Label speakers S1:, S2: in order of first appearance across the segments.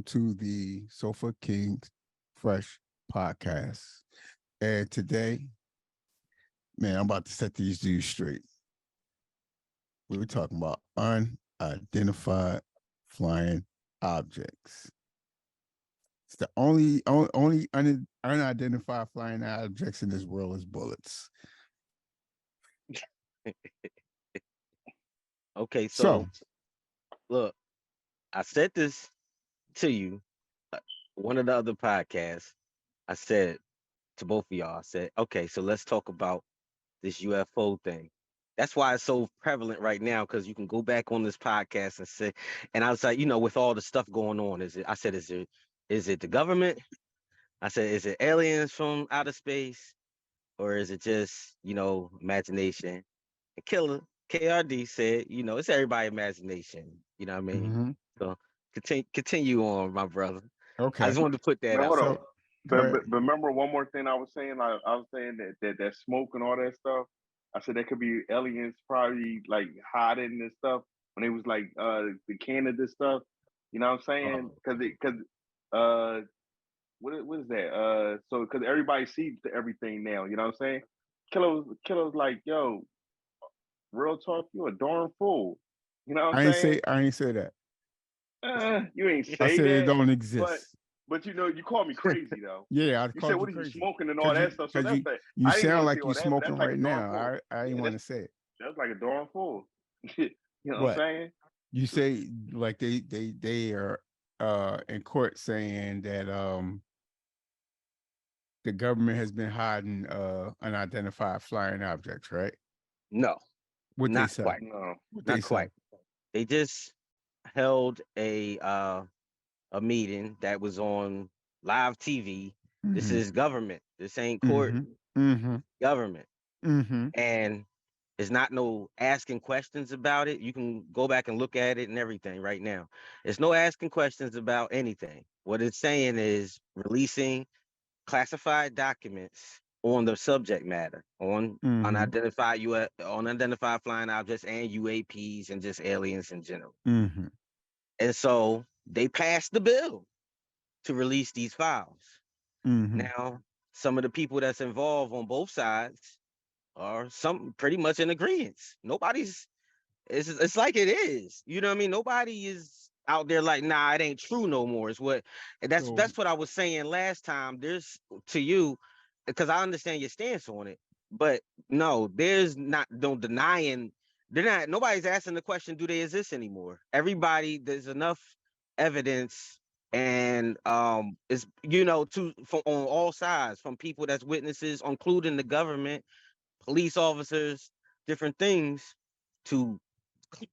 S1: to the Sofa Kings Fresh podcast. And today, man, I'm about to set these dudes straight. We were talking about unidentified flying objects. It's the only unidentified flying objects in this world is bullets.
S2: Okay,
S1: So,
S2: so look, I said this to you, one of the other podcasts. I said to both of y'all, I said, okay, so let's talk about this UFO thing. That's why it's so prevalent right now, because you can go back on this podcast and say, and I was like, with all the stuff going on, is it the government? I said, is it aliens from outer space, or is it just, imagination? And Killer KRD said, it's everybody imagination. You know what I mean?
S1: mhm.
S2: So continue on, my brother. I
S1: Okay.
S2: just wanted to put that
S3: Man,
S2: out
S3: hold
S2: there.
S3: on.
S1: So, go
S3: But,
S1: ahead.
S3: but remember one more thing I was saying. I was saying that smoke and all that stuff. I said there could be aliens probably like hiding and stuff when it was like the Canada stuff. You know what I'm saying? Because what is that? So because everybody sees everything now. You know what I'm saying? Killer's like, yo, real talk, you a darn fool. You know what I'm saying?
S1: I ain't say that.
S3: You ain't
S1: I
S3: say
S1: said it
S3: that,
S1: don't
S3: but
S1: exist.
S3: You called me crazy though.
S1: Yeah, I
S3: You said,
S1: called you
S3: "What are you
S1: crazy
S3: smoking and all
S1: because
S3: that stuff?" So that's that.
S1: you
S3: I didn't
S1: sound
S3: want to say
S1: like you
S3: all that, but
S1: smoking
S3: that's like
S1: right
S3: a darn
S1: now.
S3: fool.
S1: I didn't
S3: Yeah,
S1: want to say it.
S3: that's like a darn fool. You know what I'm
S1: What
S3: saying?
S1: you say? Like they are in court saying that the government has been hiding unidentified flying objects, right?
S2: No,
S1: What they
S2: not
S1: say?
S2: quite.
S3: No.
S1: What they
S2: Not
S1: say?
S2: quite. They just held a meeting that was on live TV. This
S1: Mm-hmm.
S2: is government. This ain't court.
S1: Mm-hmm. Mm-hmm.
S2: Government.
S1: Mm-hmm.
S2: And it's not no asking questions about it. You can go back and look at it and everything right now. It's no asking questions about anything. What it's saying is releasing classified documents on the subject matter, on
S1: Mm-hmm.
S2: unidentified flying objects and UAPs and just aliens in general.
S1: Mm-hmm.
S2: And so they passed the bill to release these files.
S1: Mm-hmm.
S2: Now, some of the people that's involved on both sides are some pretty much in agreement. Nobody's it's like it is. You know what I mean? Nobody is out there like, nah, it ain't true no more. It's what
S1: So
S2: that's what I was saying last time. There's to you, because I understand your stance on it, but no, there's not no denying. They're not. Nobody's asking the question, do they exist anymore? Everybody, there's enough evidence, and it's to from on all sides, from people that's witnesses, including the government, police officers, different things, to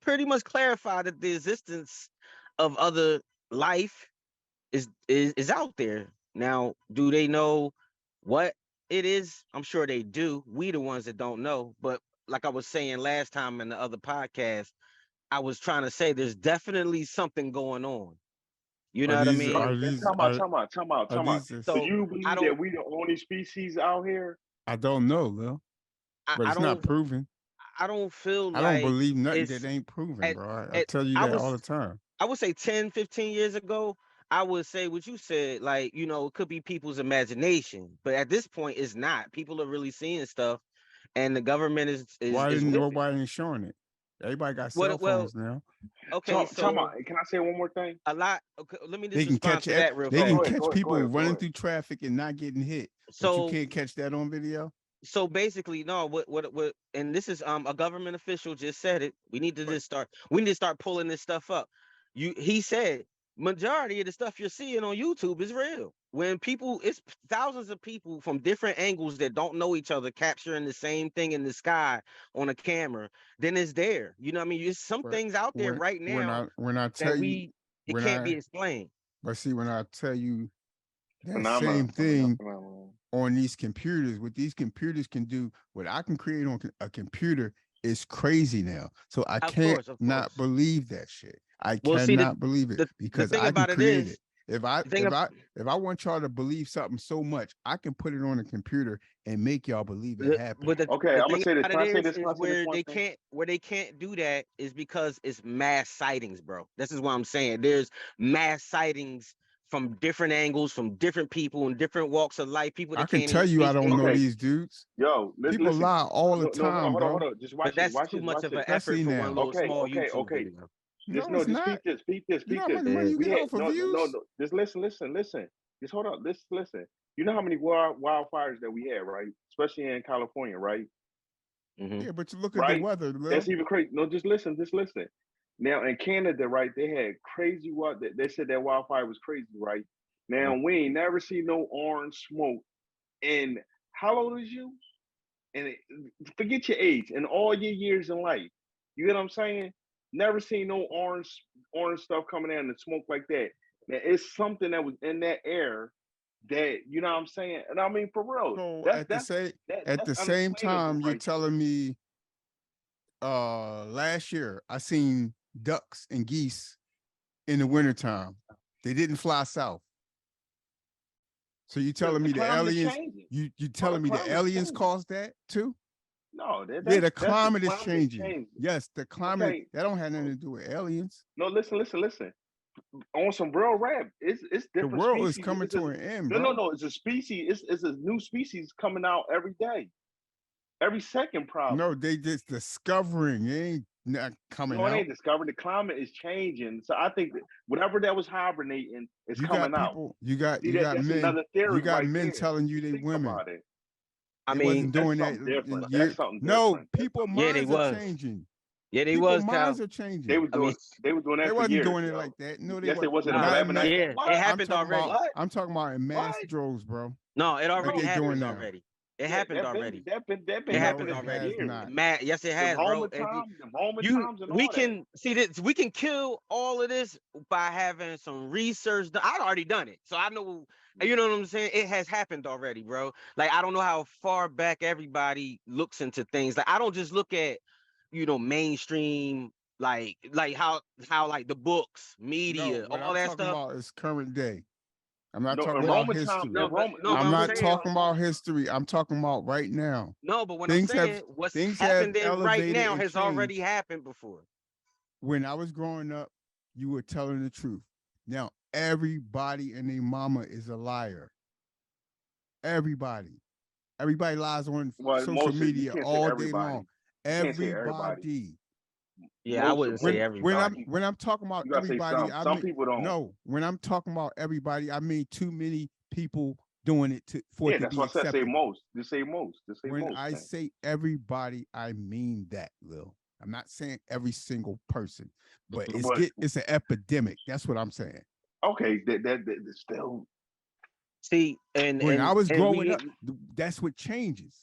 S2: pretty much clarify that the existence of other life is out there. Now, do they know what it is? I'm sure they do. We the ones that don't know. But like I was saying last time in the other podcast, I was trying to say there's definitely something going on. You
S1: are
S2: know what I
S1: these
S2: mean?
S1: are
S3: Man,
S1: these
S3: Time out, time out, time out,
S1: are
S3: time out.
S1: these this,
S3: So
S2: So
S3: you
S2: I
S3: believe that
S2: don't
S3: we the only species out here?
S1: I don't know, Lil,
S2: I,
S1: but
S2: I
S1: it's not
S2: don't
S1: proven.
S2: I don't feel
S1: I don't
S2: like
S1: believe nothing that
S2: it's
S1: ain't proven,
S2: at,
S1: bro. I
S2: at
S1: tell you
S2: I
S1: that all
S2: was
S1: the time.
S2: I would say 10, 15 years ago, I would say what you said, like, it could be people's imagination. But at this point, it's not. People are really seeing stuff, and the government is with it.
S1: Nobody ain't showing it? Everybody got cell
S2: What well,
S1: phones now.
S2: okay,
S3: Time
S2: so
S3: out. Can I say one more thing?
S2: a lot okay, let me
S1: They
S2: just
S1: can
S2: respond
S1: catch
S2: to that real
S1: they
S3: No,
S1: can
S3: go
S2: fast.
S3: ahead,
S1: catch
S3: go ahead, go
S1: people
S3: ahead, go
S1: running
S3: ahead.
S1: through traffic and not getting hit, but you
S2: So
S1: can't catch that on video.
S2: so basically, no, what and this is a government official just said it. We need to start pulling this stuff up. He said majority of the stuff you're seeing on YouTube is real. When people, it's thousands of people from different angles that don't know each other capturing the same thing in the sky on a camera, then it's there. You know what I mean? There's some
S1: But
S2: things out there right now
S1: when I tell
S2: that
S1: you
S2: it
S1: when
S2: can't be
S1: I
S2: explained.
S1: but see when I tell you that
S3: Phenomena,
S1: same thing
S3: phenomenal.
S1: on these computers, what these computers can do, what I can create on a computer is crazy now. So I can't
S2: Of
S1: not
S2: course.
S1: believe that shit. I
S2: Well, see,
S1: cannot believe it
S2: the
S1: because
S2: thing
S1: I can
S2: about it
S1: create it.
S2: is,
S1: If I
S2: the thing
S1: if I if I want y'all to believe something so much, I can put it on a computer and make y'all believe it happened.
S2: But
S3: Okay,
S2: the
S3: I'm gonna
S2: thing
S3: say this.
S2: about
S3: Can
S2: it
S3: I say this? Can
S2: is
S3: I say this
S2: where
S3: one
S2: they
S3: thing?
S2: can't do that is because it's mass sightings, bro. This is what I'm saying. There's mass sightings from different angles, from different people in different walks of life. People
S1: I
S2: that
S1: can
S2: can't
S1: tell
S2: even
S1: you I
S2: speak
S1: don't know
S3: Okay.
S1: these dudes.
S3: Yo,
S1: People
S3: listen.
S1: lie all the
S3: No,
S1: time,
S3: hold on,
S1: bro.
S3: hold on. Just
S2: But
S3: watch
S2: that's
S3: this.
S2: too
S3: Watch
S2: much
S3: this.
S2: of an
S1: Especially
S2: effort for
S1: now.
S2: one little
S3: Okay,
S2: small
S3: okay,
S2: YouTube
S3: okay.
S2: video.
S3: Just
S1: No, it's
S3: just
S1: not.
S3: peep this.
S1: You know how much money you
S3: We
S1: get
S3: had
S1: off of
S3: no.
S1: views?
S3: Just listen. Just hold on. Listen. You know how many wildfires that we had, right? Especially in California, right?
S2: Hmm.
S1: Yeah, but you look at the
S3: Right?
S1: weather, Lil.
S3: That's even crazy. No, just listen. Now in Canada, right? They had crazy they said that wildfire was crazy, right? Now we ain't never seen no orange smoke. And how old is you? And forget your age and all your years in life. You get what I'm saying? Never seen no orange stuff coming out and smoke like that. Now, it's something that was in that air that you know what I'm saying. And I mean for real,
S1: So
S3: that's
S1: at the
S3: that's
S1: same at
S3: that's
S1: the same
S3: unexplainable
S1: time, you're
S3: right there.
S1: telling me last year I seen ducks and geese in the wintertime. They didn't fly south. So you telling
S3: The
S1: me the
S3: climate is
S1: aliens,
S3: changing.
S1: you
S3: Bro, the
S1: telling me the
S3: climate is
S1: aliens
S3: changing.
S1: caused that too?
S3: No,
S1: Yeah, the
S3: that's the
S1: climate is
S3: climate
S1: changing. Yes, the climate
S3: Okay.
S1: that don't have nothing to do with aliens.
S3: No, listen. On some real rap, it's
S1: The
S3: different
S1: world is
S3: species.
S1: coming to an end,
S3: No,
S1: bro.
S3: It's a species. It's a new species coming out every day, every second, probably.
S1: No, they just discovering. It ain't not coming
S3: No, it
S1: out.
S3: ain't discovered. The climate is changing. So I think that whatever that was hibernating is
S1: You
S3: coming
S1: got
S3: out.
S1: people. You got
S3: See that? That's
S1: men.
S3: another
S1: You
S3: theory
S1: got
S3: right
S1: men
S3: there.
S1: telling you
S3: Just
S1: they
S3: think
S1: women.
S3: about it.
S2: I
S1: They
S2: mean,
S1: wasn't doing
S3: That's
S1: that
S3: something
S1: in
S3: different.
S1: years.
S3: That's something
S1: No,
S3: different.
S1: people
S2: yeah, they
S1: minds are
S2: was.
S1: changing.
S2: Yeah, they
S1: People
S2: was,
S1: minds
S2: Cal.
S1: are changing.
S3: They was
S2: I mean,
S3: doing
S1: They
S3: that for
S1: wasn't
S3: years.
S1: doing it
S3: Yo.
S1: like that. No, they
S3: Yes, they
S1: wasn't.
S3: wasn't.
S2: nah,
S3: Not
S1: Not
S3: in
S1: in
S3: that.
S1: that.
S2: yeah,
S3: What?
S2: it
S1: I'm
S2: happened
S1: talking about.
S2: already.
S3: What?
S1: I'm talking about in mass
S3: What?
S1: droves, bro.
S2: No, it
S1: Like
S2: already
S1: they doing
S2: happened
S1: now.
S2: already. It happened already.
S3: That been
S2: It
S1: No,
S2: happened
S3: happening
S1: it
S3: for
S2: already.
S1: has
S3: years.
S1: not.
S2: Yes, it
S3: The
S2: has, bro.
S3: Roman times and
S2: We
S3: all that.
S2: can see this. We can kill all of this by having some research. I've already done it, so I know. You know what I'm saying? It has happened already, bro. Like I don't know how far back everybody looks into things. Like I don't just look at, mainstream like how like the books,
S1: No,
S2: media,
S1: what
S2: all
S1: I'm
S2: that
S1: talking
S2: stuff.
S1: about is current day. I'm not
S3: No,
S1: talking
S3: in
S1: about
S3: Roman time,
S1: history.
S3: in Roman,
S2: No, but
S1: I'm
S2: I'm
S1: not
S2: saying
S1: talking about history. I'm talking about right now.
S2: no, but when I'm
S1: Things have
S2: saying what's
S1: things have
S2: happened in right
S1: elevated
S2: now
S1: and
S2: has already
S1: changed.
S2: happened before.
S1: When I was growing up, you were telling the truth. Now everybody and their mama is a liar. Everybody. Everybody lies on
S3: well,
S1: social
S3: most of you
S1: media
S3: can't say
S1: all day
S3: everybody.
S1: long.
S3: You can't say everybody.
S1: Everybody.
S2: Yeah, I wouldn't say
S1: When
S2: everybody.
S1: I'm talking about
S3: You gotta say
S1: everybody,
S3: some.
S1: I
S3: Some
S1: mean
S3: people don't.
S1: no. When I'm talking about everybody, I mean too many people doing it for
S3: Yeah,
S1: it to
S3: that's
S1: be
S3: what I said. Say
S1: acceptable.
S3: most. Just say most. Just say
S1: When
S3: most.
S1: I
S3: Man.
S1: say everybody, I mean that, Lil. I'm not saying every single person, but
S3: But
S1: it's an epidemic. That's what I'm saying.
S3: okay, that still.
S2: See, and
S1: When I
S2: and
S1: was
S2: and
S1: growing
S2: we,
S1: up, that's what changes.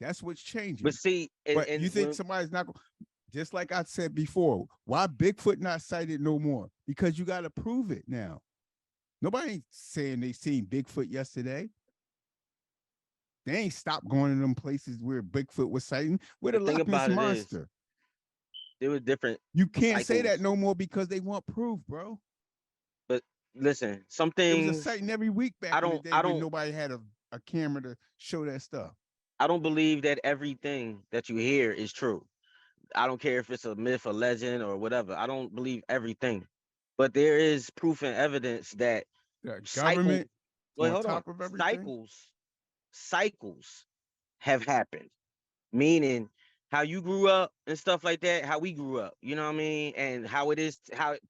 S1: That's what's changing.
S2: but see,
S1: But
S2: and
S1: you think
S2: when
S1: somebody's not going just like I said before, why Bigfoot not sighted no more? Because you got to prove it now. Nobody ain't saying they seen Bigfoot yesterday. They ain't stopped going to them places where Bigfoot was sighting. Where the
S2: the thing
S1: Loch Ness
S2: about it is,
S1: Monster?
S2: there was different
S1: You can't say that
S2: cycles.
S1: no more because they want proof, bro.
S2: But listen, some
S1: There was a
S2: things
S1: sighting every week back in the day
S2: I
S1: when
S2: don't
S1: nobody had a camera to show that stuff.
S2: I don't believe that everything that you hear is true. I don't care if it's a myth, a legend, or whatever. I don't believe everything, but there is proof and evidence that
S1: The
S2: cycle.
S1: government
S2: Wait,
S1: on
S2: hold on.
S1: top of everything.
S2: Cycles have happened. Meaning how you grew up and stuff like that, how we grew up. You know what I mean? And how it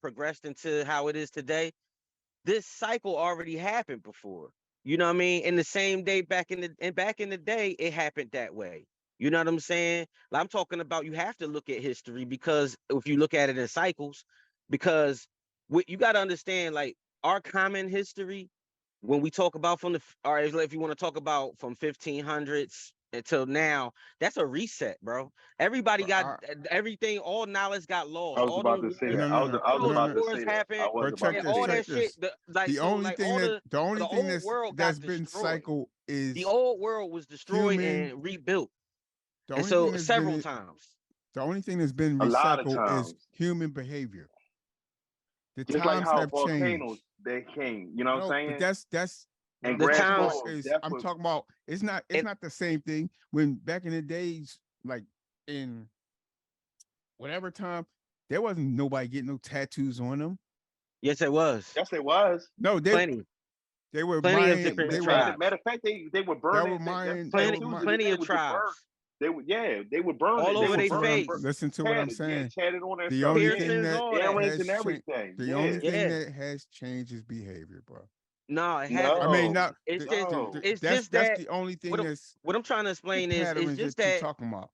S2: progressed into how it is today. This cycle already happened before. You know what I mean? In the same day back in the day, it happened that way. You know what I'm saying? Like, I'm talking about you have to look at history because if you look at it in cycles, because what you got to understand, like our common history, when we talk about or if you want to talk about from 1500s until now, that's a reset, bro. Everybody
S1: But
S2: got everything, all knowledge got
S3: I
S2: lost.
S3: was
S2: All
S3: about
S2: them
S3: to say
S2: wars,
S3: that.
S1: no,
S3: I was
S2: all those
S3: about to
S2: wars
S3: say that. I
S2: happened,
S3: was
S1: but
S3: about
S1: check
S2: and
S3: to
S1: this,
S3: say
S2: all
S1: check
S3: that.
S2: that shit.
S1: this.
S2: Like
S1: The
S2: so,
S1: only
S2: like
S1: thing that the only
S2: the
S1: thing
S2: old world
S1: that's
S2: got
S1: been
S2: destroyed.
S1: cycle
S2: The
S1: is
S2: old world was destroyed
S1: human.
S2: and rebuilt,
S1: The
S2: and
S1: only thing
S2: so
S1: that's
S2: several
S1: been
S2: times.
S1: the only thing that's been
S3: A lot of
S1: recycled is
S3: times,
S1: human behavior. The
S3: just like
S1: times
S3: how
S1: have
S3: volcanoes
S1: changed.
S3: they came. You know what
S1: No,
S3: I'm
S1: but
S3: saying?
S1: that's what
S3: And
S1: I'm
S2: The
S3: grass
S1: talking
S2: times
S1: about
S3: grow.
S1: is
S3: That's
S1: I'm
S3: what.
S1: talking about it's
S2: and
S1: not the same thing when back in the days, like in whatever time, there wasn't nobody getting no tattoos on them.
S2: Yes, it was.
S3: Yes, it was.
S1: No,
S2: Plenty
S1: were
S2: of
S1: Mayan.
S2: different
S1: They were
S2: tribes.
S3: Matter of fact, they were burning.
S1: Mayan.
S2: Plenty,
S1: They were
S2: plenty of
S3: Would just burn.
S2: tribes
S3: They would, yeah, they would burn
S2: all
S3: it. They
S2: over
S3: would
S2: their
S3: burn.
S2: face.
S1: Listen to what I'm saying.
S3: Chatted on that
S1: The
S3: stuff.
S1: only
S3: Yeah,
S1: thing
S2: Piercings,
S1: that
S2: all that.
S3: earrings
S1: has
S3: and
S1: changed,
S3: everything.
S1: the
S3: Yeah.
S1: only thing
S2: Yeah.
S1: that has changed is behavior, bro.
S2: No, it hasn't.
S1: I mean, not
S2: It's
S1: the-
S2: just,
S3: no.
S2: it's
S1: that's
S2: just that
S1: the only thing
S2: what I'm,
S1: that's
S2: what I'm trying to
S1: the
S2: explain is, it's
S1: patterns
S2: just
S1: that you're
S2: that
S1: talking about.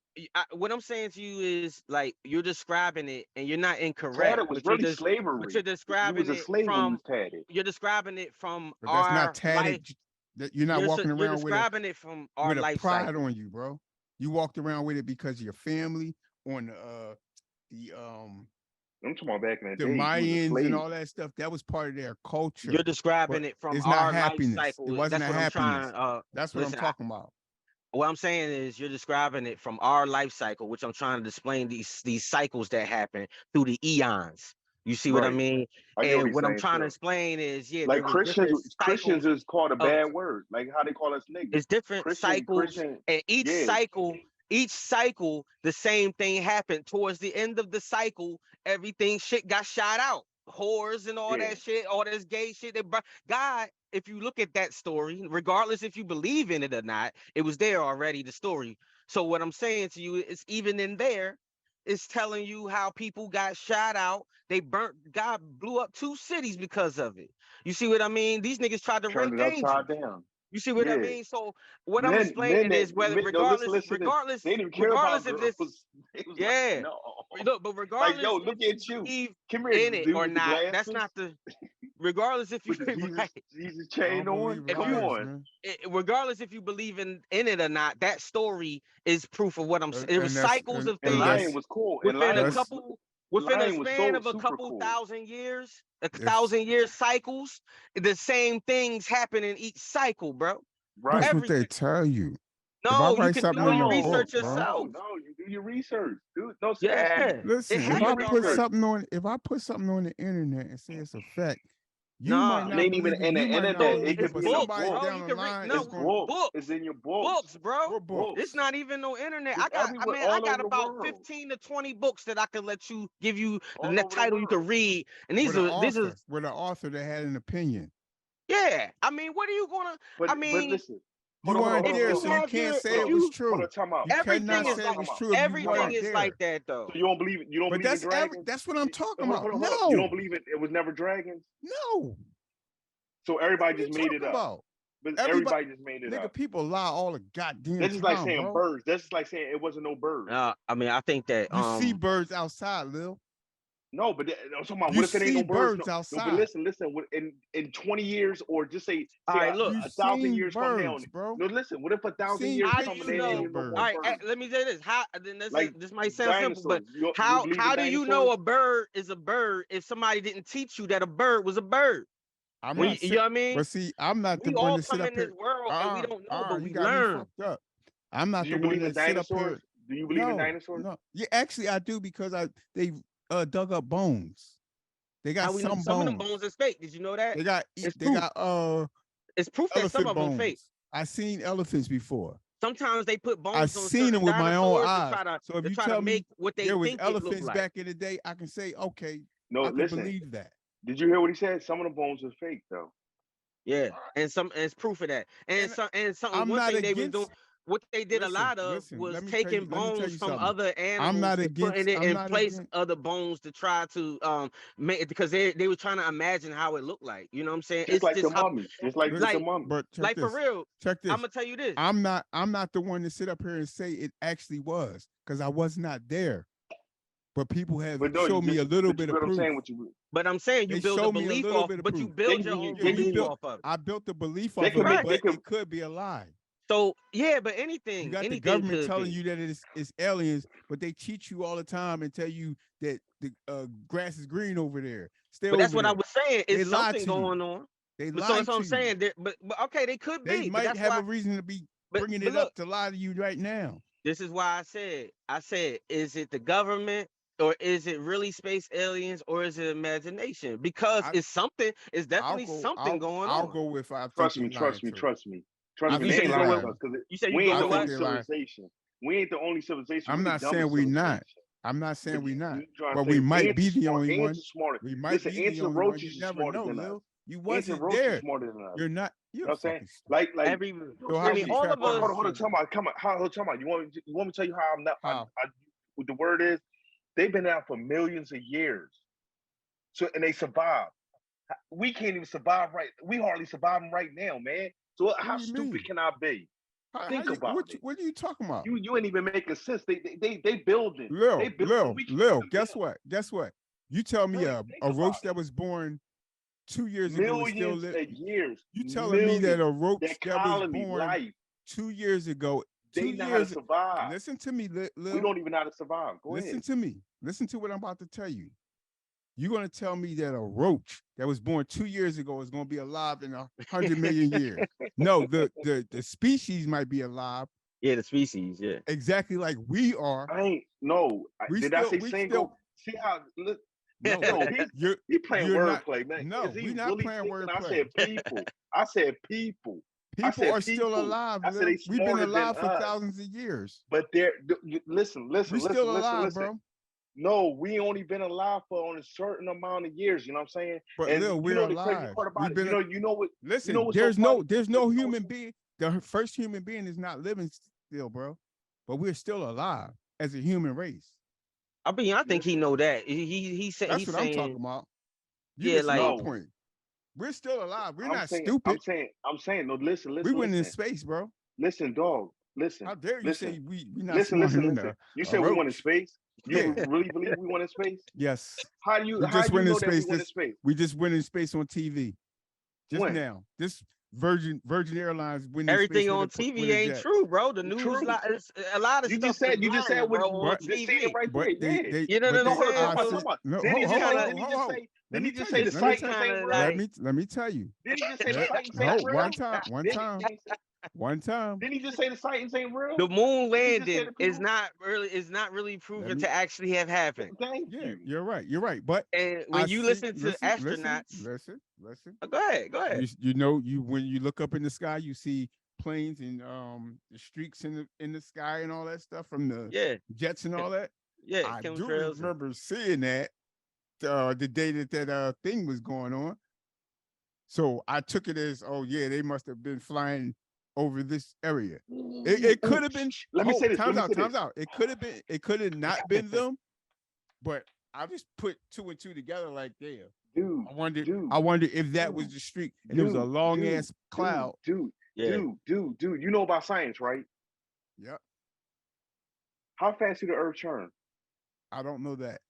S2: what I'm saying to you is like you're describing it and you're not incorrect.
S3: Tatted was
S2: But you're
S3: really
S2: just,
S3: slavery.
S2: but you're
S3: You
S2: describing
S3: was a
S2: it
S3: slave when you
S2: from
S3: was tatted.
S2: you're describing it from
S1: But that's
S2: our
S1: not tatted.
S2: life.
S1: That you're not walking
S2: You're
S1: around
S2: describing it from our
S1: with a
S2: life
S1: pride
S2: cycle.
S1: on you, bro. You walked around with it because of your family on the
S3: I'm talking about back in the
S1: the
S3: day. You was a
S1: Mayans and
S3: slave.
S1: all that stuff. That was part of their culture.
S2: You're describing
S1: But
S2: it from
S1: it's not
S2: our life
S1: happiness.
S2: cycle.
S1: It wasn't
S2: That's
S1: a
S2: what I'm
S1: happiness.
S2: trying.
S1: That's what
S2: Listen,
S1: I'm talking about.
S2: what I'm saying is you're describing it from our life cycle, which I'm trying to explain these cycles that happen through the eons. You see what I
S3: Right.
S2: mean?
S3: I get
S2: And what I'm
S3: saying,
S2: trying to
S3: too.
S2: explain is, yeah,
S3: Like
S2: there was different
S3: Christians
S2: cycles
S3: is called a
S2: of,
S3: bad word. Like how they call us niggas.
S2: it's different cycles,
S3: Christian,
S2: and each
S3: yeah.
S2: cycle, the same thing happened. Towards the end of the cycle, everything shit got shot out. Whores and all
S3: Yeah.
S2: that shit, all this gay shit. God, if you look at that story, regardless if you believe in it or not, it was there already, the story. So what I'm saying to you is even in there, it's telling you how people got shot out. They burnt, God blew up 2 cities because of it. You see what I mean? These niggas tried to
S3: Turned
S2: wreak
S3: it upside
S2: angels.
S3: down.
S2: You see what I
S3: Yeah.
S2: mean? So what I'm
S3: Men
S2: explaining is whether
S3: no,
S2: regardless,
S3: listen,
S2: regardless,
S3: they didn't care about
S2: regardless if
S3: girls.
S2: this,
S3: They was
S2: yeah.
S3: like, no.
S2: Look, but
S3: Like,
S2: regardless
S3: yo,
S2: if
S3: look
S2: you
S3: at you.
S2: believe
S3: Come here,
S2: in it
S3: dude
S2: or
S3: with the
S2: not,
S3: glasses,
S2: that's not the. Regardless if you
S3: with the Jesus,
S2: right,
S3: Jesus
S1: I
S3: chain
S1: don't
S3: on.
S1: believe
S2: if
S3: Come
S2: you
S1: liars,
S3: on.
S1: man.
S2: regardless if you believe in it or not, that story is proof of what I'm saying. It was
S1: And that's
S2: cycles of
S3: And
S2: things
S3: Lion was cool. And
S2: within a
S3: Lion was
S2: couple, within a
S3: Lion was
S2: span
S3: so
S2: of a
S3: super
S2: couple
S3: cool.
S2: thousand years, a
S1: If-
S2: thousand year cycles. The same things happen in each cycle, bro.
S3: Right.
S1: That's what they
S2: Everything.
S1: tell you.
S2: No,
S1: I
S2: you
S1: write
S2: can
S1: something
S2: do
S1: in
S2: your
S1: the
S2: research
S1: book, bro.
S2: yourself.
S3: No, you do your research, dude. No,
S2: Yeah,
S3: seriously.
S1: Listen,
S2: it
S1: if I
S2: happened
S1: put
S2: already.
S1: something on, if I put something on the internet and say it's a fact, you
S2: Nah,
S1: might
S3: It
S1: not
S3: ain't even
S1: believe it.
S3: in the
S1: You might not
S3: internet. It
S1: believe
S3: could
S1: it, but
S3: be in a
S1: somebody
S3: book.
S2: bro.
S1: down
S2: You
S1: the
S2: can read
S1: line
S3: It's
S1: is going.
S3: books.
S2: books.
S3: It's in your books.
S2: Books, bro.
S1: What books?
S2: It's not even no internet.
S3: It's
S2: I got
S3: all over the
S2: about
S3: world.
S2: 15 to 20 books that I can give you the
S3: All over the
S2: title you can
S3: world.
S2: read. And
S1: With an
S2: these
S1: author,
S2: are
S1: with an author that had an opinion.
S2: yeah. I mean, what are you gonna
S3: But
S2: you
S3: listen.
S1: You weren't
S2: if
S1: there,
S2: you
S1: so you
S2: have
S1: can't
S2: your
S1: say
S2: if
S1: it was
S2: you
S1: true.
S3: Hold on, time out.
S1: You
S2: everything
S1: cannot
S2: is
S1: say
S2: like
S1: it was true if you
S2: everything
S1: weren't
S2: is
S1: there.
S2: like that though.
S3: So you don't believe
S1: But
S3: in
S1: that's
S3: dragons?
S1: that's what I'm talking
S3: Hold
S1: about.
S3: on.
S1: No,
S3: You don't believe it was never dragons?
S1: no.
S3: So everybody
S1: What are you
S3: just made it
S1: talking
S3: up.
S1: about?
S3: But
S1: Everybody-
S3: everybody just made it
S1: Nigga,
S3: up.
S1: people lie all the goddamn
S3: That's just like
S1: time,
S3: saying
S1: bro.
S3: birds. That's just like saying it wasn't no birds.
S2: I mean, I think that
S1: You see birds outside, Lil.
S3: No, but I'm talking about
S1: You
S3: what if it ain't
S1: see
S3: no birds?
S1: birds
S3: No,
S1: outside.
S3: but listen. In 20 years, or just say
S2: all right, look,
S1: You
S3: 1,000
S1: seen
S3: years from now.
S1: birds, bro.
S3: No, listen. What if 1,000
S1: seen
S3: years
S2: how
S3: from
S2: do
S3: now
S2: you
S3: there
S2: know?
S3: ain't no more
S2: All right,
S3: birds?
S2: let me say this. How then
S3: Like
S2: this might sound simple, but
S3: dinosaurs. You
S2: how
S3: believe in
S2: do you know
S3: dinosaurs?
S2: a bird is a bird if somebody didn't teach you that a bird was a bird?
S1: I'm
S2: When
S1: not
S2: you know what I mean?
S1: But see, I'm not the
S2: We
S1: one
S2: all
S1: to sit
S2: come
S1: up
S2: in this
S1: here.
S2: world and we don't know, but
S1: You
S2: we
S1: got me
S2: learn.
S1: fucked up. I'm not
S3: Do
S1: the
S3: you
S1: one
S3: believe in
S1: that sit up here.
S3: dinosaurs? Do you believe in
S1: No,
S3: dinosaurs?
S1: no. Yeah, actually, I do because they dug up bones. They got
S2: How we know
S1: some
S2: some of
S1: bones.
S2: them bones is fake? Did you know that?
S1: They got
S2: It's
S1: they
S2: proof.
S1: got
S2: It's proof that some
S1: elephant
S2: of them fake.
S1: bones. I seen elephants before.
S2: Sometimes they put bones
S1: I
S2: on
S1: seen them
S2: certain
S1: with my own
S2: dinosaurs
S1: eyes. So if you tell me
S2: make what they
S1: there was
S2: think it look
S1: elephants
S2: like.
S1: back in the day, I can say, okay,
S3: No,
S1: I can
S3: listen.
S1: believe that.
S3: Did you hear what he said? Some of the bones are fake, though.
S2: Yeah, and it's proof of that. And
S1: I'm
S2: one
S1: not
S2: thing they was
S1: against.
S2: doing, what they did
S1: Listen,
S2: a lot of
S1: listen,
S2: was
S1: let me
S2: taking
S1: tell
S2: bones
S1: you
S2: from
S1: something.
S2: other animals
S1: not
S2: and
S1: against-
S2: putting it
S1: I'm
S2: in
S1: not
S2: place
S1: against-
S2: other bones to try to make it because they were trying to imagine how it looked like. You know what I'm saying?
S3: Just like the mummy. Just like with the
S1: Listen,
S3: mummy.
S1: But check
S2: like for
S1: this.
S2: real.
S1: Check this.
S2: I'm gonna tell you this.
S1: I'm not the one to sit up here and say it actually was because I was not there. But people have
S3: But no,
S1: showed me a little bit of
S3: what I'm
S1: proof.
S3: saying, what you
S2: But I'm saying you
S1: They
S2: build a
S1: showed me a
S2: belief
S1: little
S2: off,
S1: bit of
S2: but you
S1: proof.
S2: build
S3: They
S2: your
S3: give you-
S2: own
S3: they give
S2: belief
S3: you-
S2: off of it.
S1: I built the belief
S3: They
S1: off
S3: could
S1: of
S3: be-
S1: it,
S3: they
S1: but
S3: could-
S1: it could be a lie.
S2: So yeah, but anything,
S1: You got the
S2: anything
S1: government
S2: could
S1: telling
S2: be.
S1: you that it's aliens, but they cheat you all the time and tell you that the grass is green over there. Stay
S2: But that's
S1: over
S2: what I
S1: there.
S2: was saying.
S1: They
S2: It's
S1: lie
S2: something
S1: to you.
S2: going on.
S1: They
S2: But
S1: lie
S2: so that's what
S1: to
S2: I'm
S1: you.
S2: saying. But okay, they could
S1: They
S2: be. But
S1: might
S2: that's
S1: have
S2: why,
S1: a reason to be
S2: but
S1: bringing
S2: but
S1: it
S2: look,
S1: up to lie to you right now.
S2: this is why I said, is it the government or is it really space aliens or is it imagination? Because it's something. It's definitely something going
S1: I'll
S2: on.
S1: go with I think
S3: trust
S1: they
S3: me.
S1: lying
S3: Trust me.
S1: too.
S3: Trust me.
S1: I
S3: Trust me.
S1: think
S3: They ain't
S1: they
S3: lying
S1: lying.
S3: to us because
S2: You said you
S3: we
S2: go
S3: ain't
S2: with
S3: the
S1: I
S3: only
S1: think they lying.
S3: civilization. We ain't the only civilization.
S1: I'm
S3: We the
S1: not saying
S3: dumbest
S1: we not.
S3: civilization.
S1: I'm not saying we're not,
S3: You trying to
S1: but
S3: say
S1: we might
S3: ants
S1: be
S3: are
S1: the
S3: smart.
S1: only one.
S3: Ants are smarter.
S1: We might
S3: Listen,
S1: be
S3: ants
S1: the
S3: and
S1: only one.
S3: roaches
S1: You
S3: are
S1: never
S3: smarter
S1: know,
S3: than us.
S1: Lil. You
S3: Ants
S1: wasn't
S3: and roaches are
S1: there.
S3: smarter than us.
S1: You're not.
S3: You know
S1: You're
S3: what I'm saying?
S1: fucking stupid.
S3: Like
S2: Every,
S1: So
S2: I
S1: how
S2: mean,
S1: we
S2: all
S1: trap
S2: of
S3: hold on,
S2: us.
S3: hold on,
S1: each other?
S3: come on. Hold on. You want me to tell you how I'm not?
S1: How?
S3: What the word is? They've been out for millions of years. So and they survived. We can't even survive right. We hardly surviving right now, man. So
S1: What
S3: how
S1: do you mean?
S3: stupid can I be? Think about it.
S1: What are you talking about?
S3: You ain't even making sense. They building. They building.
S1: Lil,
S3: We can't
S1: Lil,
S3: even
S1: guess
S3: build.
S1: what? Guess what? You tell me
S3: Really, think
S1: a
S3: about
S1: roach
S3: it.
S1: that was born 2 years ago is still
S3: Millions
S1: living.
S3: of years.
S1: You telling me that
S3: Millions.
S1: a roach
S3: That
S1: that was
S3: colony
S1: born
S3: life.
S1: 2 years ago,
S3: They
S1: 2
S3: know how to
S1: years.
S3: survive.
S1: Listen to me,
S3: We
S1: Lil.
S3: don't even know how to survive. Go
S1: Listen
S3: ahead.
S1: to me. Listen to what I'm about to tell you. You're gonna tell me that a roach that was born 2 years ago is gonna be alive in 100 million years? No, the species might be alive
S2: Yeah, the species. Yeah.
S1: exactly like we are.
S3: I ain't no.
S1: We
S3: Did I
S1: still,
S3: say
S1: we
S3: single?
S1: still.
S3: See how?
S1: No,
S3: Yo, he playing
S1: you're not.
S3: wordplay, man.
S1: No,
S3: Is he
S1: we're not
S3: really
S1: playing
S3: thinking? I
S1: wordplay.
S3: said people. I said people. I
S1: People
S3: said
S1: are still
S3: people.
S1: alive,
S3: I said
S1: Lil.
S3: they
S1: We've been
S3: smarter than
S1: alive for
S3: us.
S1: thousands of years.
S3: But they're listen,
S1: We're still alive,
S3: listen.
S1: bro.
S3: No, we only been alive for on a certain amount of years. You know what I'm saying?
S1: But
S3: And
S1: Lil,
S3: you
S1: we're
S3: know the crazy
S1: alive.
S3: part about
S1: We've
S3: it.
S1: been.
S3: You know what?
S1: Listen,
S3: You know what's so funny?
S1: there's no
S3: You know
S1: human being. The first human being is not living still, bro. But we're still alive as a human race.
S2: I mean, I think he know that. He said
S1: That's
S2: he's
S1: what I'm talking
S2: saying,
S1: about. You
S2: yeah,
S1: missing my
S2: like
S3: No,
S1: point. We're still alive. We're
S3: I'm
S1: not
S3: saying,
S1: stupid.
S3: I'm saying. No, listen,
S1: We went in
S3: listen,
S1: space, bro.
S3: listen, dog.
S1: How
S3: Listen,
S1: dare you say
S3: listen,
S1: we not
S3: listen,
S1: smarter
S3: listen,
S1: than
S3: listen. You
S1: a
S3: said we went in
S1: roach?
S3: space. You
S1: Yeah.
S3: really believe we went in space?
S1: Yes.
S3: How do you
S1: We just went in
S3: know that we
S1: space.
S3: went in space?
S1: We just went in space on TV. Just
S3: When?
S1: now. This Virgin Airlines went in space
S2: everything
S1: with
S2: on
S1: with
S2: TV
S1: a
S2: ain't
S1: jet.
S2: true, bro. The news,
S3: True.
S2: a lot of
S3: You
S2: stuff
S3: just said
S2: is lying,
S3: what
S2: bro, on
S3: just saying it
S2: TV.
S3: right
S1: But
S3: there. Yeah.
S1: they
S2: You know
S1: but
S2: what I'm
S1: they
S3: No, hold
S2: saying?
S3: on,
S1: I
S3: hold
S1: said
S3: on.
S1: no,
S3: Then he
S1: hold,
S3: just
S1: hold,
S3: say,
S1: hold,
S3: then he
S1: hold,
S3: just
S1: hold.
S3: say,
S1: Let
S3: then
S1: me
S3: he just
S1: tell
S3: say
S1: you.
S3: the
S1: Let me
S3: sights
S1: tell you.
S3: ain't
S2: Like,
S3: real.
S1: Let me tell you.
S3: Didn't he just say the
S1: Let,
S3: sightings
S1: no,
S3: ain't real?
S1: one
S3: Didn't
S1: time.
S3: he,
S1: One time.
S3: didn't he just say the sightings ain't real?
S2: the moon
S3: Didn't he just say
S2: landing
S3: the people?
S2: is not really
S1: Let
S2: proven
S1: me
S2: to actually have happened.
S3: Thank
S1: Yeah,
S3: you.
S1: you're right. You're right. But
S2: And
S1: I
S2: when you
S1: see,
S2: listen to
S1: listen, listen,
S2: astronauts,
S1: listen, listen.
S2: oh, go ahead, go ahead.
S1: You know, you when you look up in the sky, you see planes and the streaks in the sky and all that stuff from the
S2: Yeah,
S1: jets and all that.
S2: yeah,
S1: I do
S2: chemtrails.
S1: remember seeing that the day that thing was going on. So I took it as, oh yeah, they must have been flying over this area. It could have been.
S3: Let me say this.
S1: Times
S3: Let me
S1: out,
S3: say
S1: times
S3: this.
S1: out. It could have been. It could have not been them. But I just put two and two together like, damn.
S3: Dude,
S1: I wonder if that was the streak and it was a long ass cloud.
S3: Dude,
S2: Yeah,
S3: you know about science, right?
S1: Yep.
S3: How fast did the earth turn?
S1: I don't know that.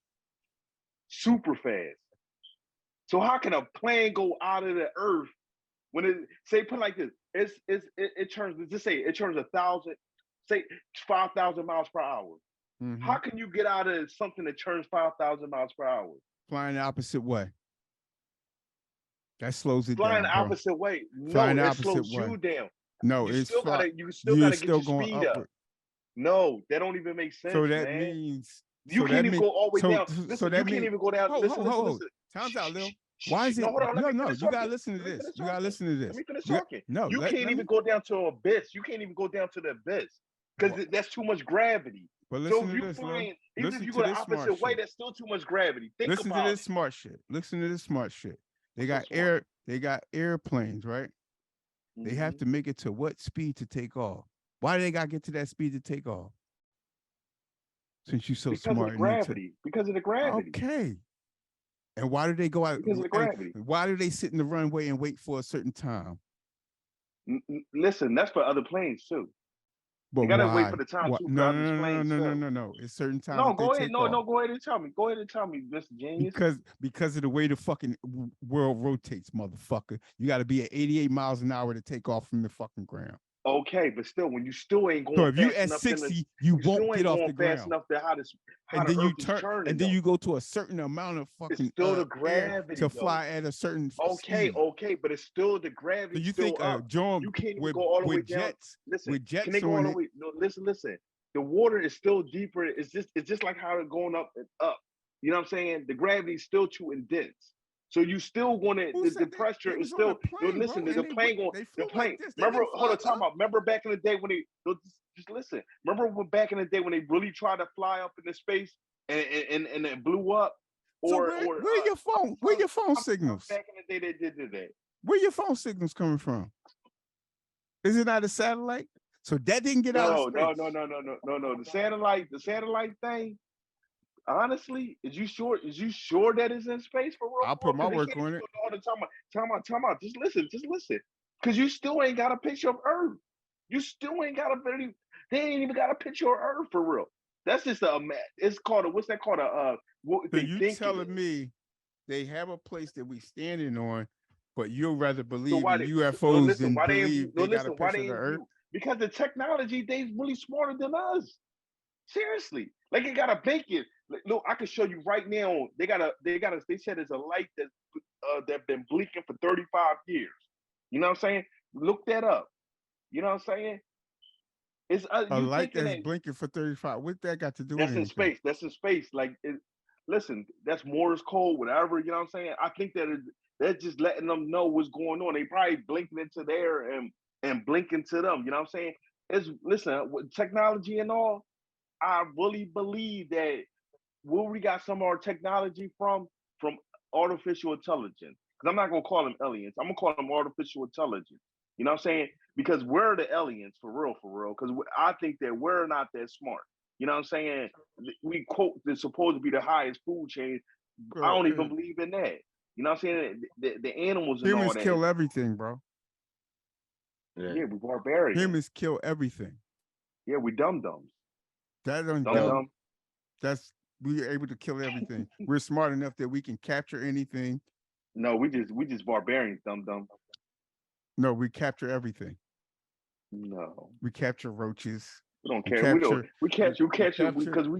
S3: Super fast. So how can a plane go out of the earth when it say put it like this? It turns, just say it turns 1,000, say 5,000 miles per hour.
S1: Mhm.
S3: How can you get out of something that turns 5,000 miles per hour?
S1: Flying the opposite way. That slows it
S3: Flying
S1: down,
S3: the
S1: bro.
S3: opposite way.
S1: Flying the
S3: No, that
S1: opposite
S3: slows
S1: way.
S3: you down.
S1: No,
S3: You
S1: it's
S3: still
S1: fly.
S3: gotta you still
S1: You're
S3: gotta get
S1: still
S3: your
S1: going
S3: speed up.
S1: upward.
S3: No, that don't even make sense,
S1: So that
S3: man.
S1: means
S3: You
S1: so
S3: can't
S1: that
S3: even
S1: mean
S3: go all the way
S1: so
S3: down.
S1: so
S3: Listen,
S1: that
S3: you
S1: mean
S3: can't even go down. Listen.
S1: Time's out, Lil.
S3: Shh,
S1: Why is it
S3: no, hold on, let me
S1: no,
S3: finish
S1: you gotta
S3: talking.
S1: listen to
S3: Let me
S1: this.
S3: finish
S1: You gotta
S3: talking.
S1: listen to
S3: Let
S1: this.
S3: me finish
S1: You got-
S3: talking.
S1: no,
S3: You
S1: let
S3: can't
S1: me
S3: even go down to abyss. You can't even go down to the abyss because that's too much gravity.
S1: but
S3: So
S1: listen
S3: if
S1: to
S3: you
S1: this, Lil.
S3: flying, even if
S1: Listen
S3: you
S1: to
S3: go the
S1: this smart
S3: opposite way,
S1: shit.
S3: that's still too much gravity. Think
S1: Listen to
S3: about
S1: this
S3: it.
S1: smart shit. Listen to this smart shit. They
S3: What's so
S1: got
S3: smart?
S1: they got airplanes, right? They have to make it to what speed to take off? Why do they gotta get to that speed to take off? Since you're so
S3: Because of the
S1: smart and into
S3: gravity. Because of the gravity.
S1: okay. And why do they go out
S3: Because of the
S1: and
S3: gravity.
S1: why do they sit in the runway and wait for a certain time?
S3: Listen, that's for other planes too.
S1: But
S3: You gotta wait
S1: why?
S3: for the time
S1: What?
S3: too for
S1: No,
S3: other planes too.
S1: no. It's certain times
S3: No,
S1: that they
S3: go ahead.
S1: take
S3: No,
S1: off
S3: go ahead and tell me. Go ahead and tell me, Mr. Genius.
S1: because of the way the fucking world rotates, motherfucker. You got to be at 88 miles an hour to take off from the fucking ground.
S3: Okay, but still, when you still ain't going
S1: So if you
S3: fast
S1: at
S3: enough,
S1: 60, you won't
S3: still
S1: get
S3: ain't
S1: off
S3: going
S1: the
S3: fast
S1: ground.
S3: enough to how
S1: And
S3: the
S1: then you
S3: earth is
S1: turn,
S3: turning.
S1: and then
S3: though.
S1: you go to a certain amount of
S3: It's
S1: fucking
S3: still the
S1: air
S3: gravity
S1: to
S3: though.
S1: fly at a certain
S3: Okay,
S1: speed.
S3: but it's still the
S1: So
S3: gravity.
S1: you
S3: still
S1: think
S3: up.
S1: John
S3: You can't even
S1: with
S3: go all the way
S1: with
S3: down.
S1: jets
S3: Listen,
S1: with
S3: can
S1: jets
S3: they go all
S1: on
S3: the
S1: it?
S3: way? No, listen. The water is still deeper. It's just like how it's going up and up. You know what I'm saying? The gravity is still too intense. So you still going to
S1: Who
S3: the
S1: said
S3: pressure
S1: they
S3: is
S1: was on a
S3: still. No,
S1: plane,
S3: listen,
S1: bro?
S3: the
S1: And
S3: plane going.
S1: they
S3: The
S1: flew
S3: plane.
S1: like this. They
S3: Remember,
S1: didn't
S3: hold
S1: fly
S3: on, time
S1: up.
S3: out. Remember back in the day when they just listen. Remember back in the day when they really tried to fly up into space and it blew up.
S1: So
S3: Or
S1: where your phone? Where your phone signals?
S3: Back in the day, they did that.
S1: Where your phone signals coming from? Is it not a satellite? So that didn't get out of space.
S3: No. The satellite thing. Honestly, is you sure that it's in space for real?
S1: I'll put my work on it.
S3: All the time out. Just listen. Because you still ain't got a picture of Earth. You still ain't got they ain't even got a picture of Earth for real. That's just it's called what's that called
S1: so you telling me they have a place that we standing on, but you'll rather believe in UFOs than believe they got a picture of the Earth?
S3: Because the technology, they really smarter than us. Seriously, like it got a bacon. Look, I can show you right now. They said it's a light that been blinking for 35 years. You know what I'm saying? Look that up. You know what I'm saying? It's
S1: a light that's blinking for 35. What that got to do with anything?
S3: That's in space. Like, listen, that's Morse code, whatever. You know what I'm saying? I think they're just letting them know what's going on. They probably blinking into there and blinking to them. You know what I'm saying? Listen, with technology and all, I really believe that where we got some of our technology from artificial intelligence. Because I'm not gonna call them aliens. I'm gonna call them artificial intelligence. You know what I'm saying? Because we're the aliens for real. Because I think that we're not that smart. You know what I'm saying? We quote that's supposed to be the highest food chain. Bro, I don't even believe in that. You know what I'm saying? The animals and all that.
S1: Humans kill everything, bro.
S3: Yeah, we barbarians.
S1: Humans kill everything.
S3: Yeah, we dum-dums.
S1: That's we're able to kill everything. We're smart enough that we can capture anything.
S3: No, we just barbarians, dum-dum.
S1: No, we capture everything.
S3: No.
S1: We capture roaches.
S3: We don't care. We catch it because we catch it because we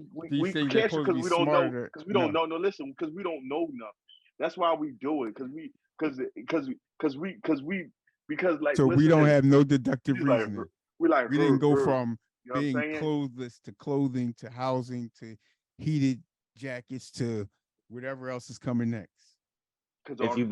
S3: don't know. Because we don't know. No, listen, because we don't know nothing. That's why we do it. Because like.
S1: So we don't have no deductive reasoning.
S3: We
S1: didn't go from being clothless to clothing to housing to heated jackets to whatever else is coming next.
S2: If you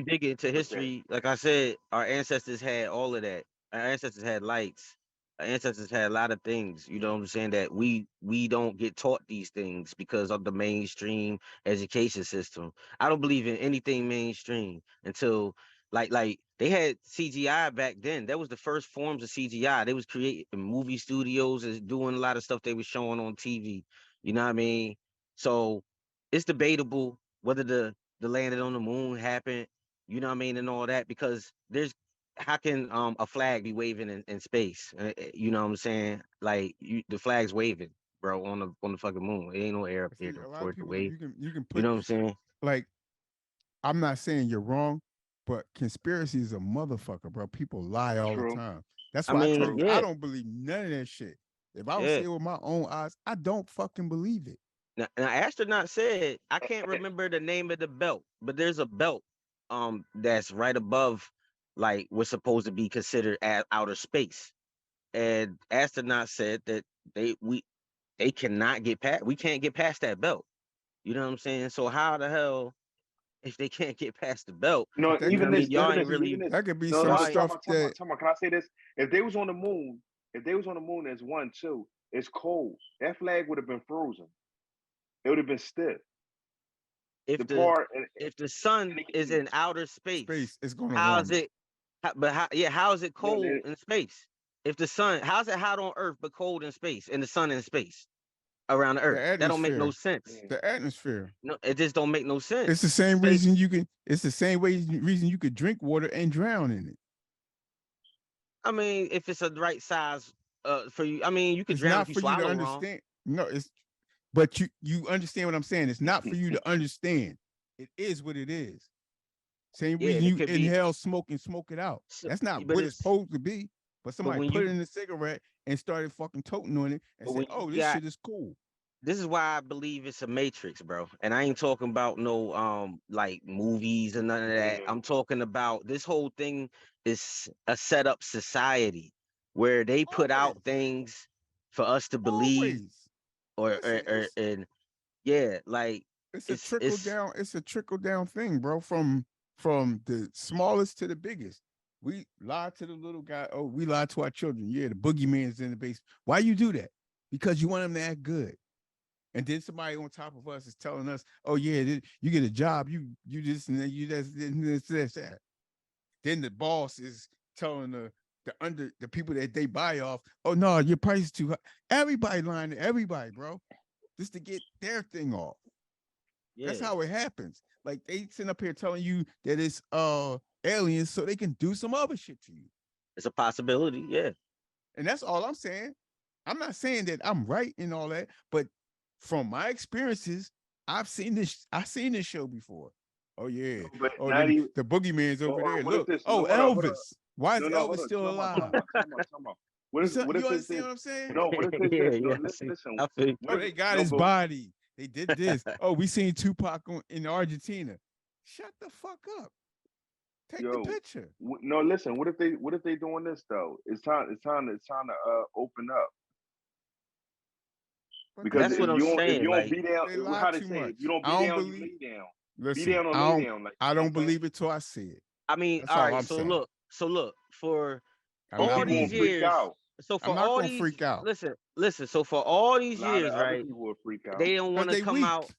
S2: dig it into history, like I said, our ancestors had all of that. Our ancestors had lights. Our ancestors had a lot of things. You know what I'm saying? That we don't get taught these things because of the mainstream education system. I don't believe in anything mainstream until like they had CGI back then. That was the first forms of CGI. They was creating movie studios and doing a lot of stuff they were showing on TV. You know what I mean? So it's debatable whether the landing on the moon happened, you know what I mean, and all that, because how can a flag be waving in space? You know what I'm saying? Like the flag's waving, bro, on the fucking moon. It ain't no air up there for it to wave.
S1: You can put,
S2: you know what I'm saying?
S1: Like, I'm not saying you're wrong, but conspiracy is a motherfucker, bro. People lie all the time. That's why I don't believe none of that shit. If I don't see it with my own eyes, I don't fucking believe it.
S2: Now, Astronaut said, I can't remember the name of the belt, but there's a belt that's right above like what's supposed to be considered outer space. And Astronaut said that they cannot get past, we can't get past that belt. You know what I'm saying? So how the hell, if they can't get past the belt,
S3: no, even this,
S1: that could be some stuff that.
S3: Can I say this? If they was on the moon, as 1, 2, it's cold. That flag would have been frozen. It would have been stiff.
S2: If the sun is in outer space
S1: it's going to
S2: how's it? How is it cold in space? If the sun, how's it hot on Earth but cold in space, and the sun in space around the Earth? That don't make no sense.
S1: The atmosphere.
S2: No, it just don't make no sense.
S1: It's the same reason you can. It's the same reason you could drink water and drown in it.
S2: I mean, if it's a right size for you, I mean, you could drown if you swallow wrong.
S1: No, but you understand what I'm saying. It's not for you to understand. It is what it is. Same reason you inhale smoke and smoke it out. That's not what it's supposed to be. But somebody put it in a cigarette and started fucking toting on it and said, "Oh, this shit is cool."
S2: This is why I believe it's a matrix, bro. And I ain't talking about no like movies and none of that. I'm talking about this whole thing is a set up society where they put out things for us to believe. And like
S1: it's a trickle down. It's a trickle down thing, bro. From the smallest to the biggest. We lie to the little guy. Oh, we lie to our children. Yeah, the boogeyman's in the basement. Why you do that? because you want them to act good. And then somebody on top of us is telling us, "Oh yeah, you get a job, you this and that, you this, that." Then the boss is telling the people that they buy off, "Oh no, your price is too high." Everybody lying to everybody, bro, just to get their thing off.
S2: Yeah,
S1: That's how it happens. Like they sitting up here telling you that it's aliens so they can do some other shit to you.
S2: it's a possibility. Yeah,
S1: And that's all I'm saying. I'm not saying that I'm right in all that, but from my experiences, I've seen this show before. Oh yeah.
S3: But
S1: Oh,
S3: not even.
S1: the boogeyman's over
S3: Or
S1: there.
S3: what if
S1: Look.
S3: this?
S1: Oh,
S3: No, hold on.
S1: Elvis. Why is
S3: No, hold
S1: Elvis
S3: on.
S1: still
S3: Time out,
S1: alive?
S3: time out. What
S1: You,
S3: if
S1: you
S3: it's
S1: understand
S3: this?
S1: what I'm saying?
S3: No, what if it's
S2: yeah,
S3: this? No,
S2: yeah.
S3: listen.
S2: I feel
S1: Oh,
S3: What
S1: they
S3: if,
S1: got
S3: no,
S1: his
S3: but
S1: body. They did this. Oh, we seen Tupac in Argentina. Shut the fuck up. Take the
S3: yo,
S1: picture.
S3: no, listen. What if they doing this though? It's time to open up.
S1: But
S3: Because
S2: That's
S3: if
S2: what I'm
S3: you
S2: saying.
S3: don't
S2: Like,
S3: be down,
S1: they lie
S3: how they
S1: too
S3: say it,
S1: much.
S3: if you don't be
S1: I don't
S3: down, you
S1: believe.
S3: lay down. Be
S1: Listen,
S3: down or lay down. Like,
S1: I
S3: you know what
S1: don't
S3: I'm saying?
S1: believe it till I see it.
S2: I mean,
S1: That's
S2: all
S1: all
S2: right.
S1: I'm saying.
S2: So look for
S1: I'm
S3: Some
S1: not
S2: all
S3: people will
S2: these
S1: believing it.
S3: freak
S2: years.
S3: out.
S2: So for
S1: I'm not
S2: all
S1: gonna
S2: these,
S1: freak out
S2: listen. So for all
S3: A
S2: these
S3: lot of
S2: years,
S3: other
S2: right?
S3: people will freak out.
S2: They don't
S1: because
S2: want to
S1: they
S2: come
S1: weak.
S2: out.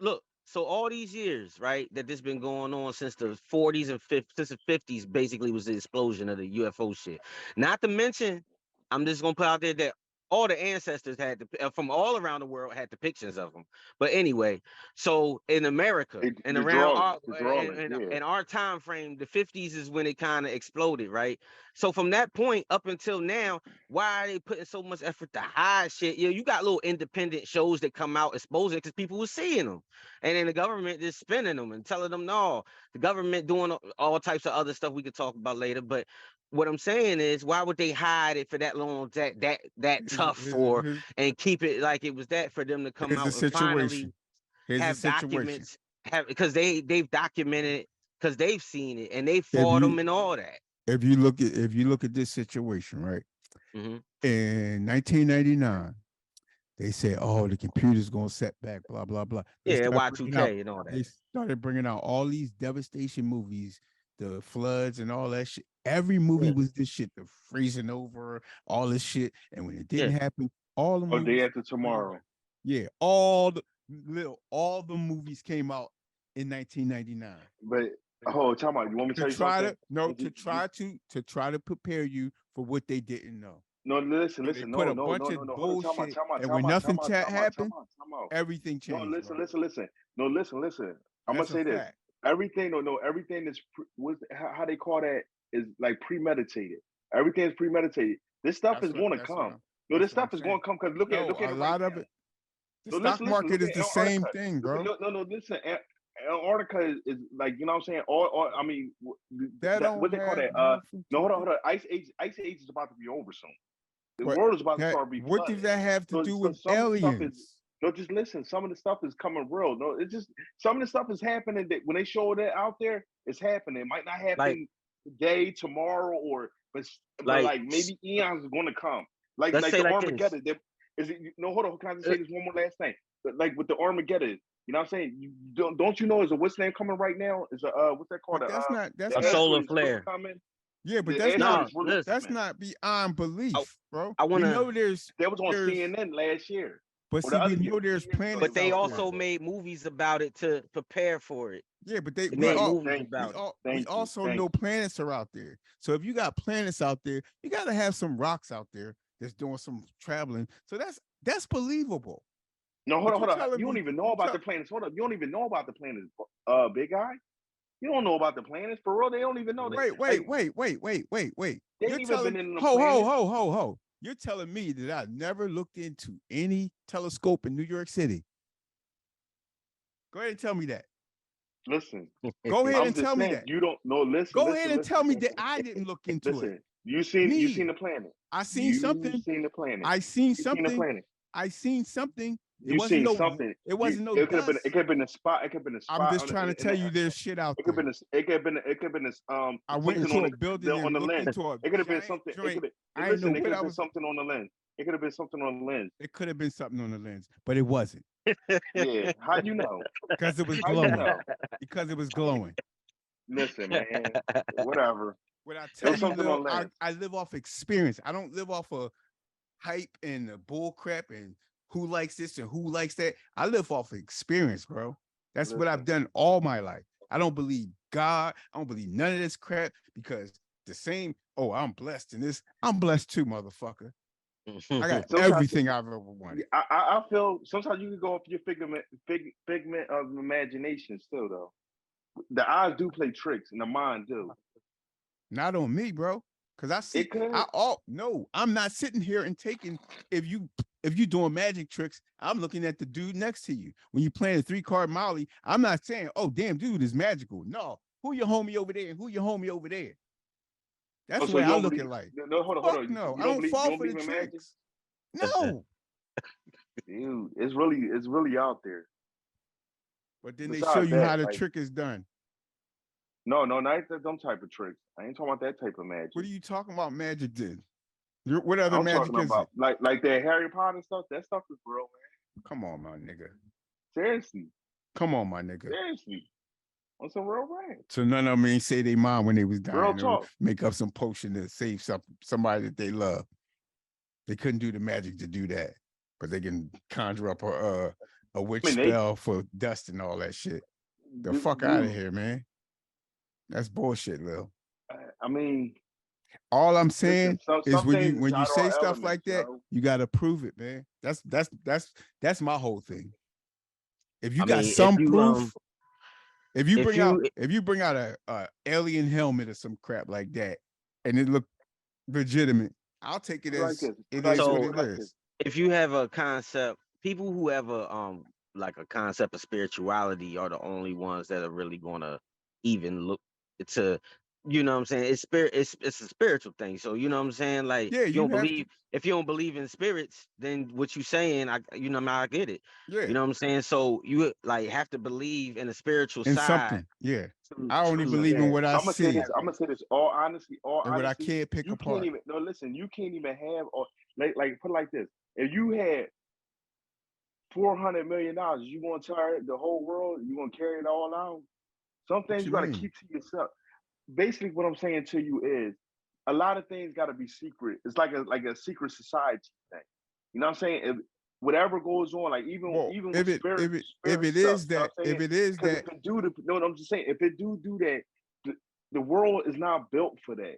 S2: Look, so all these years, right, that this been going on since the 40s and 50s, since the 50s, basically was the explosion of the UFO shit. Not to mention, I'm just gonna put out there that all the ancestors had from all around the world had depictions of them. But anyway, so in America and
S3: The
S2: around
S3: drawing,
S2: our
S3: yeah.
S2: in our time frame, the 50s is when it kind of exploded, right? So from that point up until now, why are they putting so much effort to hide shit? You got little independent shows that come out exposing because people were seeing them, and then the government just spinning them and telling them no. The government doing all types of other stuff we could talk about later. But what I'm saying is, why would they hide it for that long, that tough for, and keep it like it was that for them to come
S1: here's the
S2: out and finally
S1: situation. Here's the
S2: have
S1: situation.
S2: documents, have because they've documented it because they've seen it and they
S1: If
S2: fought
S1: you
S2: them and all that.
S1: if you look at this situation, right?
S2: hmm
S1: In 1999, they said, "Oh, the computer's gonna set back." Blah blah blah. They
S2: Yeah,
S1: started bringing out.
S2: Y2K and all that.
S1: They started bringing out all these devastation movies, the floods and all that shit. Every movie
S2: Yeah,
S1: was this shit, the freezing over, all this shit. And when it
S2: yeah.
S1: didn't happen, all the
S3: Or
S1: movies.
S3: day after tomorrow.
S1: Yeah, all the movies came out in 1999.
S3: But time out. You want me to tell you something?
S1: To try to prepare you for what they didn't know.
S3: No, listen.
S1: They put a bunch of bullshit, and when nothing happened, everything
S3: No,
S1: changed.
S3: listen. No, listen. I'm gonna
S1: That's a
S3: say this.
S1: fact.
S3: Everything is how they call that is like premeditated. Everything is premeditated. This stuff is going to come. No, this stuff is going to come because look at
S1: a
S3: it
S1: lot
S3: right
S1: of
S3: now.
S1: it. The
S3: No,
S1: stock market is the same thing, bro.
S3: No, listen. Antarctica is like, you know what I'm saying? All I mean, what they call that? No, hold on. Ice age is about to be over soon. The world is about to start being
S1: what does that have to do with aliens?
S3: No, just listen. Some of the stuff is coming real. No, it's just some of the stuff is happening that when they show that out there, it's happening. It might not happen
S2: Like,
S3: today, tomorrow, but like maybe eons is going to come. Like
S2: let's say
S3: the
S2: like
S3: Armageddon. Hold on. Can I just say this one more last thing? Like with the Armageddon, you know what I'm saying? Don't you know? Is a what's name coming right now? Is a what's that called?
S1: That's
S2: a
S1: not
S2: solar flare.
S3: Coming.
S1: Yeah, but that's not beyond belief, bro.
S2: I wanna.
S1: We know
S3: that was on CNN last year.
S1: But see, we know there's planets.
S2: But they also made movies about it to prepare for it.
S1: Yeah, but we also know planets are out there. So if you got planets out there, you got to have some rocks out there that's doing some traveling. So that's believable.
S3: No, hold on. You don't even know about the planets. Hold up. You don't even know about the planets, big guy. You don't know about the planets for real. They don't even know.
S1: Wait.
S3: They ain't even been in the
S1: ho. You're telling me that I never looked into any telescope in New York City? Go ahead and tell me that.
S3: Listen.
S1: Go ahead and tell me that.
S3: You don't know. Listen.
S1: Go ahead and tell me that I didn't look into it.
S3: You seen the planet.
S1: I seen something.
S3: You seen the planet.
S1: I seen something.
S3: I seen
S1: something.
S3: It wasn't something.
S1: It wasn't no.
S3: It could have been a spot. It could have been a spot.
S1: I'm just trying to tell you, there's shit out there.
S3: It could have been
S1: I went into a building on the lens.
S3: It could have been something.
S1: I didn't know what I was.
S3: Something on the lens. It could have been something on the lens.
S1: It could have been something on the lens, but it wasn't.
S3: Yeah, how you know?
S1: Because it was glowing. Because it was glowing.
S3: Listen, man. Whatever.
S1: What I tell you, I live off experience. I don't live off of hype and the bull crap and who likes this and who likes that. I live off of experience, bro. That's what I've
S3: Listen.
S1: done all my life. I don't believe God. I don't believe none of this crap because the same, oh, I'm blessed in this. I'm blessed too, motherfucker. I got
S3: Sometimes
S1: everything I've ever wanted.
S3: I feel sometimes you can go off your figment of imagination still though. The eyes do play tricks and the mind do.
S1: Not on me, bro. Cause I see
S3: It could.
S1: no, I'm not sitting here and taking if you doing magic tricks, I'm looking at the dude next to you. When you playing a 3-card Molly, I'm not saying, oh damn, dude is magical. No, who your homie over there and who your homie over there? That's
S3: Oh,
S1: the
S3: so
S1: way
S3: you
S1: I
S3: don't
S1: look
S3: believe?
S1: at life.
S3: No, hold on,
S1: Fuck
S3: hold on.
S1: no,
S3: You
S1: I don't
S3: you
S1: fall
S3: don't
S1: for the
S3: believe in magic?
S1: tricks. No.
S3: Dude, it's really out there.
S1: But then they
S3: Besides
S1: show you
S3: that,
S1: how the
S3: like,
S1: trick is done.
S3: no, not that them type of tricks. I ain't talking about that type of magic.
S1: What are you talking about magic did? What other
S3: I'm
S1: magic
S3: talking
S1: is
S3: about
S1: it?
S3: like that Harry Potter stuff. That stuff is real, man.
S1: Come on, my nigga.
S3: Seriously,
S1: Come on, my nigga.
S3: seriously. On some real rant.
S1: So none of them ain't say they mom when they was
S3: Real
S1: dying or
S3: talk.
S1: make up some potion to save somebody that they love. They couldn't do the magic to do that, but they can conjure up a witch spell for dust and all that shit. The fuck out of here, man. That's bullshit, Lil.
S3: I mean,
S1: all I'm saying is when you say stuff
S3: elements,
S1: like that, you gotta prove it, man. That's my whole thing. If you got some proof, if you bring out a alien helmet or some crap like that, and it look legitimate, I'll take it as it is what it is.
S2: If you have a concept, people who have a like a concept of spirituality are the only ones that are really gonna even look to, you know what I'm saying? It's a spiritual thing. So you know what I'm saying? Like,
S1: yeah,
S2: if you don't believe in spirits, then what you saying, I get it.
S1: Yeah.
S2: You know what I'm saying? So you like have to believe in the spiritual side.
S1: Something. Yeah. I only believe in what I see.
S3: I'm gonna say this all honesty,
S1: and what I can't pick apart.
S3: You can't even have, or like put it like this. If you had $400 million, you want to tell the whole world, you want to carry it all out? Some things you got to keep to yourself. Basically, what I'm saying to you is a lot of things got to be secret. It's like a secret society thing. You know what I'm saying? If whatever goes on, like even
S1: if it is that,
S3: no, I'm just saying, if it do that, the world is not built for that.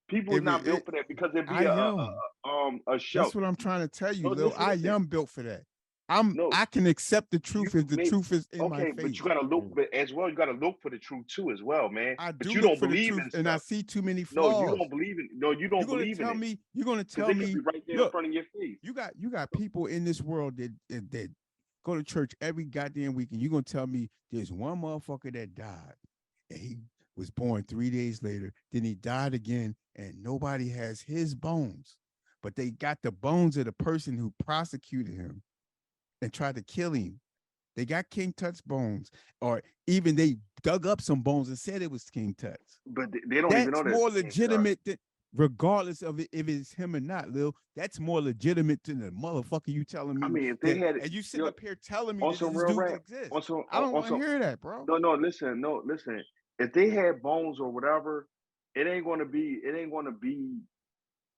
S3: People are not built for that because it'd be a show.
S1: That's what I'm trying to tell you, Lil. I am built for that. I can accept the truth if the truth is in my face.
S3: But you gotta look, but as well, you gotta look for the truth too, as well, man.
S1: But
S3: you don't believe in
S1: and I see too many flaws.
S3: No, you don't believe in. No, you don't believe in it.
S1: You're gonna tell me
S3: right there in front of your face.
S1: You got people in this world that go to church every goddamn week, and you're gonna tell me there's one motherfucker that died, and he was born 3 days later, then he died again, and nobody has his bones, but they got the bones of the person who prosecuted him and tried to kill him. They got King Tut's bones, or even they dug up some bones and said it was King Tut's.
S3: But they don't even know that.
S1: That's more legitimate than, regardless of if it's him or not, Lil. That's more legitimate than the motherfucker you telling me.
S3: I mean, if they had,
S1: and you sit up here telling me
S3: that
S1: this dude exists. I don't want to hear that, bro.
S3: No, listen. If they had bones or whatever, it ain't gonna be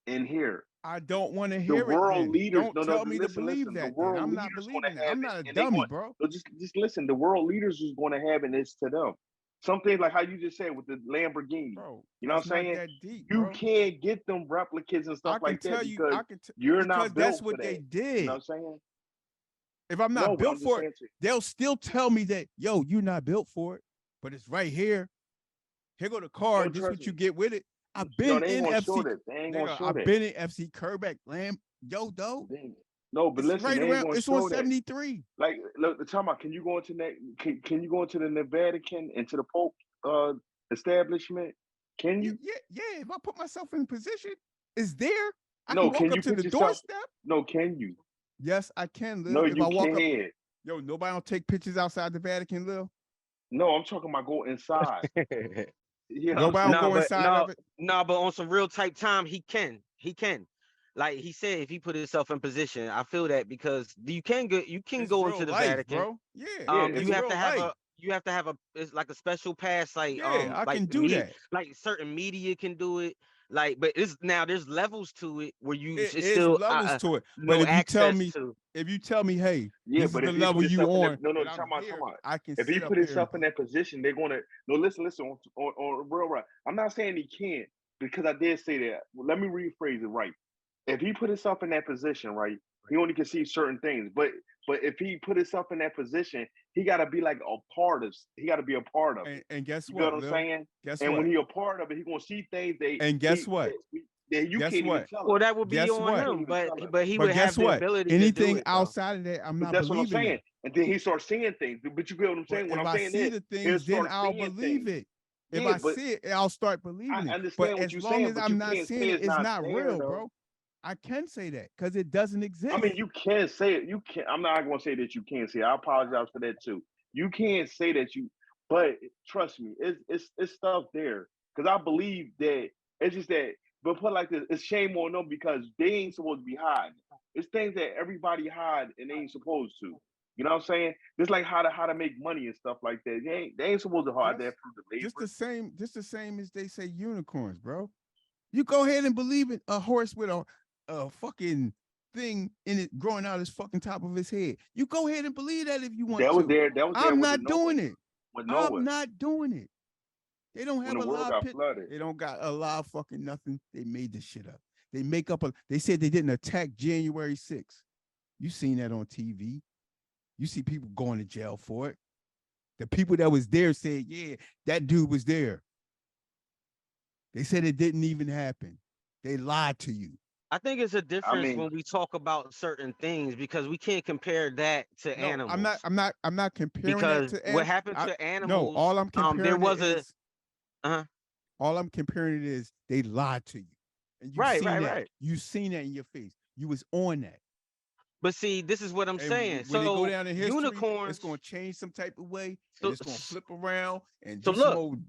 S3: in here.
S1: I don't want to hear it. The world leaders don't tell me to believe that. I'm not believing that. I'm not a dummy, bro.
S3: Just listen. The world leaders is going to have it. It's to them. Something like how you just said with the Lamborghini.
S1: Bro,
S3: you know what I'm saying?
S1: That deep,
S3: you can't get them replicas and stuff like that because you're not built
S1: that's
S3: for
S1: what
S3: that.
S1: they did.
S3: You know what I'm saying?
S1: If I'm not built for it, they'll still tell me that, yo, you're not built for it, but it's right here. Here go the card. This is what you get with it. I've been in FC. I've been in FC Kerbeck, Lamb, yo, though.
S3: No, but listen,
S1: right around. It's on 73.
S3: Like, look, the time out. Can you go into that? Can you go into the Vatican, into the Pope establishment? Can you?
S1: Yeah. If I put myself in position, it's there. I
S3: can
S1: walk up to the doorstep.
S3: No, can you?
S1: Yes, I can, Lil.
S3: No,
S1: if
S3: you
S1: I walk
S3: can't.
S1: Up, yo, nobody don't take pictures outside the Vatican, Lil.
S3: No, I'm talking about go inside.
S1: Nobody don't go inside of it.
S2: No, but on some real type time, he can. Like he said, if he put himself in position, I feel that because you can go into the
S1: life,
S2: Vatican,
S1: bro. Yeah,
S2: you have to have you have to have it's like a special pass,
S1: Yeah, I
S2: like
S1: can do that.
S2: like certain media can do it. Like, but it's now there's levels to it where
S1: It
S2: it's
S1: is
S2: still
S1: levels to it. But
S2: no access to.
S1: if you tell me, hey,
S3: Yeah,
S1: this is
S3: but
S1: the
S3: if he
S1: level
S3: put
S1: you
S3: himself in that,
S1: on,
S3: no,
S1: and I'm
S3: talking about,
S1: here, I can
S3: if he
S1: sit up
S3: put
S1: here and
S3: himself in that position, they're gonna no. Listen, on real right. I'm not saying he can't because I did say that. Well, let me rephrase it right. If he put himself in that position, right, he only can see certain things. But if he put himself in that position, he got to be like a part of. He got to be a part of it.
S1: and guess
S3: You know
S1: what,
S3: what I'm
S1: Lil?
S3: saying?
S1: Guess
S3: And when
S1: what?
S3: he a part of it, he gonna see things
S1: And guess what?
S3: that you
S1: Guess
S3: can't even
S1: what?
S3: tell
S2: Well,
S3: us.
S2: that would be
S1: Guess
S2: on
S1: what?
S2: him, but he
S1: But
S2: would
S1: guess
S2: have the
S1: what?
S2: ability to do
S1: Anything
S2: it though.
S1: outside of that, I'm
S3: But
S1: not
S3: that's what I'm
S1: believing
S3: saying.
S1: that.
S3: And then he starts seeing things. But you get what I'm
S1: But
S3: saying? When
S1: if
S3: I'm
S1: I
S3: saying
S1: see
S3: this,
S1: the
S3: he'll
S1: things, then
S3: start
S1: I'll
S3: seeing
S1: believe
S3: things.
S1: it. If
S3: Yeah,
S1: I
S3: but
S1: see it, I'll start
S3: I
S1: believing it. But
S3: understand what
S1: as
S3: you're
S1: long
S3: saying,
S1: as
S3: but you
S1: I'm not
S3: can't
S1: seeing
S3: say
S1: it,
S3: it's
S1: it's
S3: not
S1: not
S3: there
S1: real,
S3: though.
S1: bro. I can say that because it doesn't exist.
S3: I mean, you can say it. You can. I'm not going to say that you can't say it. I apologize for that too. You can't say that you, but trust me, it's stuff there because I believe that it's just that. But put it like this, it's shame on them because they ain't supposed to be hiding. It's things that everybody hide and they ain't supposed to. You know what I'm saying? Just like how to make money and stuff like that. They ain't supposed to hide that through the labor.
S1: Just the same as they say unicorns, bro. You go ahead and believe it. A horse with a fucking thing in it growing out his fucking top of his head. You go ahead and believe that if you want
S3: That was
S1: to.
S3: there. That was there
S1: I'm
S3: with the
S1: not
S3: Noah.
S1: doing it.
S3: With
S1: I'm
S3: Noah,
S1: not doing it. They don't
S3: when
S1: have
S3: the
S1: a
S3: world
S1: live
S3: got
S1: pit.
S3: flooded.
S1: They don't got a live fucking nothing. They made this shit up. They make up they said they didn't attack January 6th. You seen that on TV. You see people going to jail for it. The people that was there said, yeah, that dude was there. They said it didn't even happen. They lied to you.
S2: I think it's a
S3: I
S2: difference
S3: mean,
S2: when we talk about certain things because we can't compare that to
S1: No,
S2: animals.
S1: I'm not comparing that
S2: Because
S1: to
S2: what happened to
S1: no,
S2: animals,
S1: all I'm
S2: there
S1: comparing it
S2: was
S1: is
S2: uh
S1: all I'm comparing it is they lied to you. And you
S2: right,
S1: seen
S2: right,
S1: that.
S2: right.
S1: You seen that in your face. You was on that.
S2: But see, this is what I'm
S1: And
S2: saying.
S1: when they go
S2: So
S1: down in history, it's
S2: unicorns,
S1: going to change some type of way, and
S2: so
S1: it's going to flip around and
S2: so
S1: do some
S2: look,
S1: old.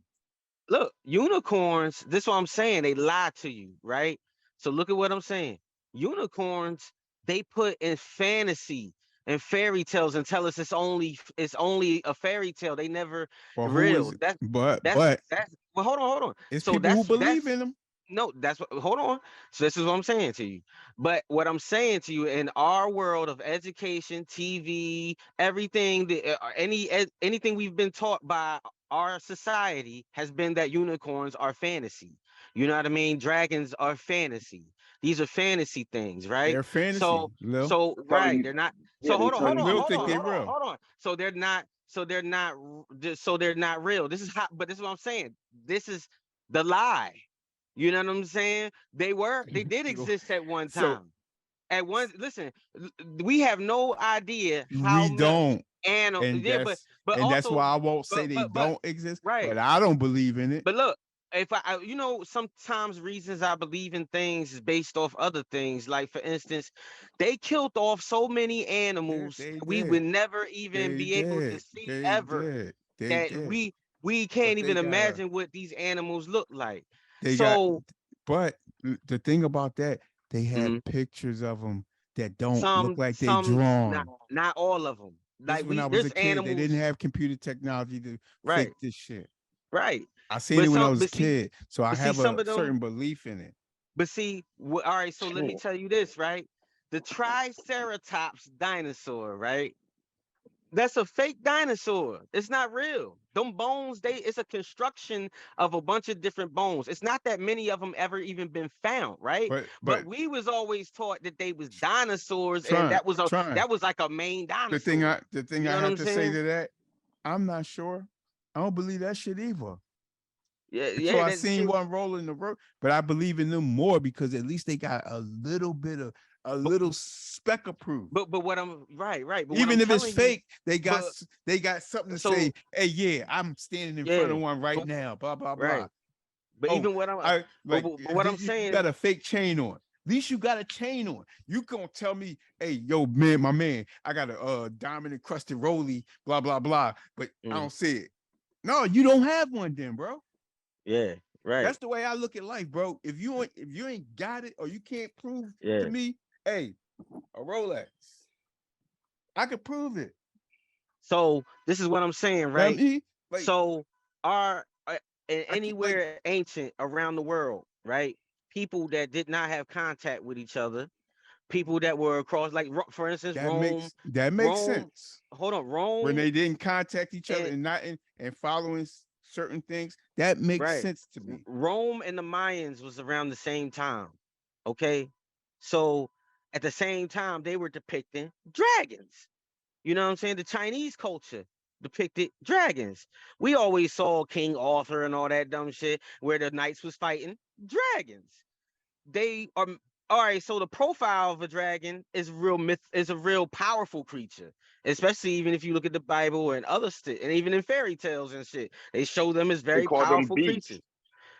S2: unicorns, this is what I'm saying. They lie to you, right? So look at what I'm saying. Unicorns, they put in fantasy and fairy tales and tell us it's only a fairy tale. They never
S1: Or who is
S2: real.
S1: it?
S2: That's
S1: But
S2: that's well, hold on.
S1: it's
S2: So
S1: people who
S2: that's
S1: believe in them.
S2: no, that's what hold on. So this is what I'm saying to you. But what I'm saying to you in our world of education, TV, everything that anything we've been taught by our society has been that unicorns are fantasy. You know what I mean? Dragons are fantasy. These are fantasy things, right?
S1: They're fantasy,
S2: So
S1: Lil.
S2: so right,
S3: telling
S2: they're not.
S3: yeah,
S2: So
S3: they
S2: hold on,
S1: But
S2: hold
S3: telling
S2: on,
S3: you
S1: Lil
S3: the
S2: hold
S1: think
S2: on,
S1: they
S3: truth.
S2: hold on,
S1: real.
S2: hold on. So they're not real. This is how but this is what I'm saying. This is the lie. You know what I'm saying? They did exist at one
S1: So
S2: time. At one, listen, we have no idea how
S1: we
S2: much
S1: don't,
S2: animal.
S1: and
S2: Yeah, but
S1: that's
S2: also,
S1: why I won't say they
S2: but
S1: don't exist,
S2: right.
S1: but I don't believe in it.
S2: But look, if sometimes reasons I believe in things is based off other things. Like for instance, they killed off so many
S1: Yeah,
S2: animals
S1: they
S2: we would
S1: did.
S2: never even
S1: They
S2: be able to
S1: did.
S2: see
S1: They
S2: ever.
S1: did. They
S2: That
S1: did.
S2: we
S1: But
S2: can't
S1: they
S2: even
S1: got
S2: imagine what these animals look like.
S1: they got
S2: So
S1: but the thing about that, they have
S2: mhm,
S1: pictures of them that don't look like they
S2: some
S1: drawn.
S2: not all of them.
S1: This
S2: Like
S1: when I was a
S2: there's
S1: kid. They didn't
S2: animals,
S1: have computer technology to
S2: right,
S1: fake this shit.
S2: right.
S1: I seen it when I was a
S2: But see,
S1: kid, so I have
S2: some
S1: a
S2: of them.
S1: certain belief in it.
S2: But see, all right. So let me tell you this, right? The Triceratops dinosaur, right? That's a fake dinosaur. It's not real. Them bones, it's a construction of a bunch of different bones. It's not that many of them ever even been found, right?
S1: But
S2: But we was always taught that they was dinosaurs, and
S1: trying, trying.
S2: that was like a main dinosaur.
S1: The thing
S2: You
S1: I
S2: know what
S1: have
S2: I'm
S1: to say
S2: saying?
S1: to that, I'm not sure. I don't believe that shit either.
S2: Yeah,
S1: Until
S2: yeah.
S1: I
S2: That
S1: seen
S2: shit.
S1: one rolling the road, but I believe in them more because at least they got a little bit of a
S2: But
S1: little speck of proof.
S2: but what I'm right. But what I'm
S1: Even if it's
S2: telling you,
S1: fake, they
S2: but
S1: got something to say.
S2: so
S1: Hey, yeah, I'm standing in front
S2: yeah,
S1: of one right
S2: but
S1: now. Blah blah blah.
S2: right. But
S1: Oh,
S2: even what I'm
S1: I like
S2: but what I'm
S1: you
S2: saying,
S1: got a fake chain on. At least you got a chain on. You gonna tell me, hey, yo, man, my man, I got a diamond encrusted rollie, blah blah blah, but I
S2: mm,
S1: don't see it. No, you don't have one, then, bro.
S2: yeah, right,
S1: That's the way I look at life, bro. If you ain't got it or you can't prove to
S2: yeah.
S1: me, hey, a Rolex, I could prove it.
S2: So this is what I'm saying,
S1: I
S2: right?
S1: mean, like
S2: So our
S1: I can't like
S2: anywhere ancient around the world, right? People that did not have contact with each other, people that were across, like for instance,
S1: that makes
S2: Rome.
S1: sense.
S2: Hold on,
S1: When
S2: Rome
S1: they didn't contact each other
S2: and
S1: and not and following certain things, that makes
S2: right,
S1: sense to me.
S2: Rome and the Mayans was around the same time. Okay, so at the same time they were depicting dragons. You know what I'm saying? The Chinese culture depicted dragons. We always saw King Arthur and all that dumb shit where the knights was fighting dragons. They are all right. So the profile of a dragon is real myth, is a real powerful creature, especially even if you look at the Bible and other shit, and even in fairy tales and shit, they show them as
S3: They
S2: very
S3: called them
S2: powerful
S3: beasts.
S2: creatures,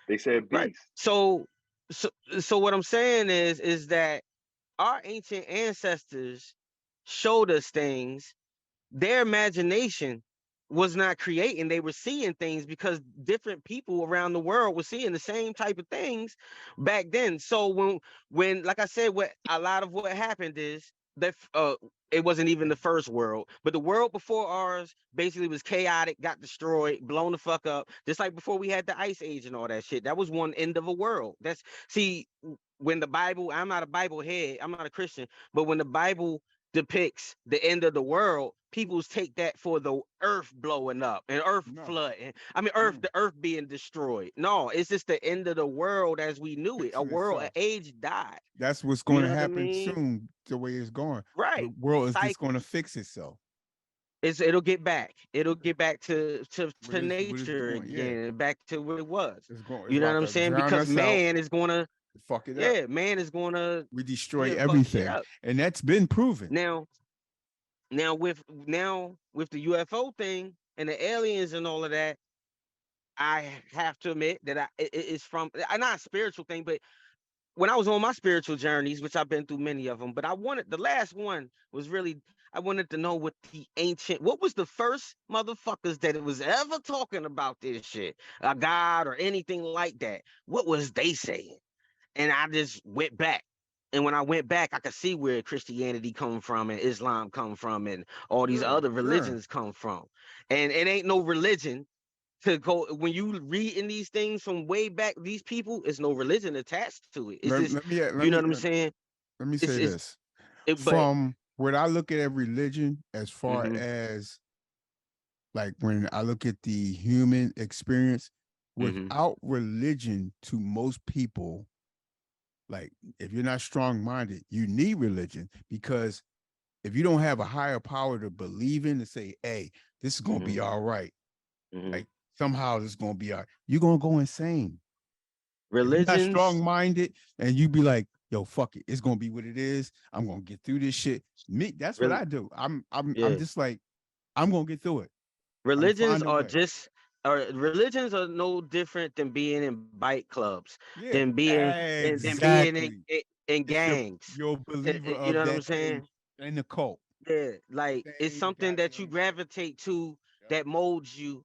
S3: They said
S2: right?
S3: beasts.
S2: So so what I'm saying is that our ancient ancestors showed us things. Their imagination was not creating, they were seeing things because different people around the world were seeing the same type of things back then. So when like I said, what a lot of what happened is that it wasn't even the first world, but the world before ours basically was chaotic, got destroyed, blown the fuck up, just like before we had the ice age and all that shit. That was one end of a world. That's see, when the Bible, I'm not a Bible head, I'm not a Christian, but when the Bible depicts the end of the world, people take that for the earth blowing up and earth
S1: No,
S2: flooding. I mean, earth,
S1: no,
S2: the earth being destroyed. No, it's just the end of the world as we knew it. A
S1: fixing
S2: world, an
S1: itself.
S2: age died.
S1: That's what's
S2: You
S1: going to
S2: know what I
S1: happen
S2: mean?
S1: soon. The way it's going, the
S2: Right.
S1: world is just going to
S2: Cycles.
S1: fix itself.
S2: It'll get back. It'll
S1: Yeah.
S2: get back to
S1: What it's
S2: nature
S1: doing, yeah,
S2: again, back to what it was.
S1: it's going.
S2: You
S1: It's
S2: know what
S1: about
S2: I'm
S1: to
S2: saying?
S1: drown
S2: Because
S1: us out,
S2: man is gonna,
S1: fuck it up.
S2: yeah, man is gonna,
S1: We destroy
S2: yeah, fuck shit
S1: everything,
S2: up.
S1: and that's been proven.
S2: Now, now with the UFO thing and the aliens and all of that, I have to admit that it's from not a spiritual thing, but when I was on my spiritual journeys, which I've been through many of them, but I wanted the last one was really, I wanted to know what the ancient, what was the first motherfuckers that it was ever talking about this shit, a god or anything like that. What was they saying? And I just went back. And when I went back, I could see where Christianity come from and Islam come from and all these
S1: Sure,
S2: other
S1: sure.
S2: religions come from. And it ain't no religion to go when you read in these things from way back. These people, it's no religion attached to it. It's
S1: Let,
S2: just,
S1: let me
S2: you know what I'm saying.
S1: let me say
S2: It's
S1: this.
S2: it, but
S1: From what I look at a religion, as far
S2: hmm
S1: as like when I look at the human experience,
S2: hmm
S1: without religion, to most people, like if you're not strong minded, you need religion because if you don't have a higher power to believe in to say, hey, this is gonna
S2: hmm
S1: be all right,
S2: hmm
S1: like somehow this is gonna be all right, you're gonna go insane. If you're not strong
S2: religions,
S1: minded and you be like, yo, fuck it, it's gonna be what it is. I'm gonna get through this shit. Me, that's what
S2: rel-
S1: I do. I'm
S2: yeah,
S1: just like, I'm gonna get through it. I'm gonna
S2: religions
S1: find a
S2: are
S1: way.
S2: just, or religions are no different than being in bike clubs,
S1: Yeah,
S2: than being than being
S1: exactly.
S2: in
S1: It's
S2: gangs.
S1: your believer
S2: You know
S1: of
S2: what I'm
S1: that thing
S2: saying?
S1: in the cult.
S2: Yeah, like it's
S1: Same
S2: something that you
S1: goddamn shit.
S2: gravitate to
S1: Yep,
S2: that molds you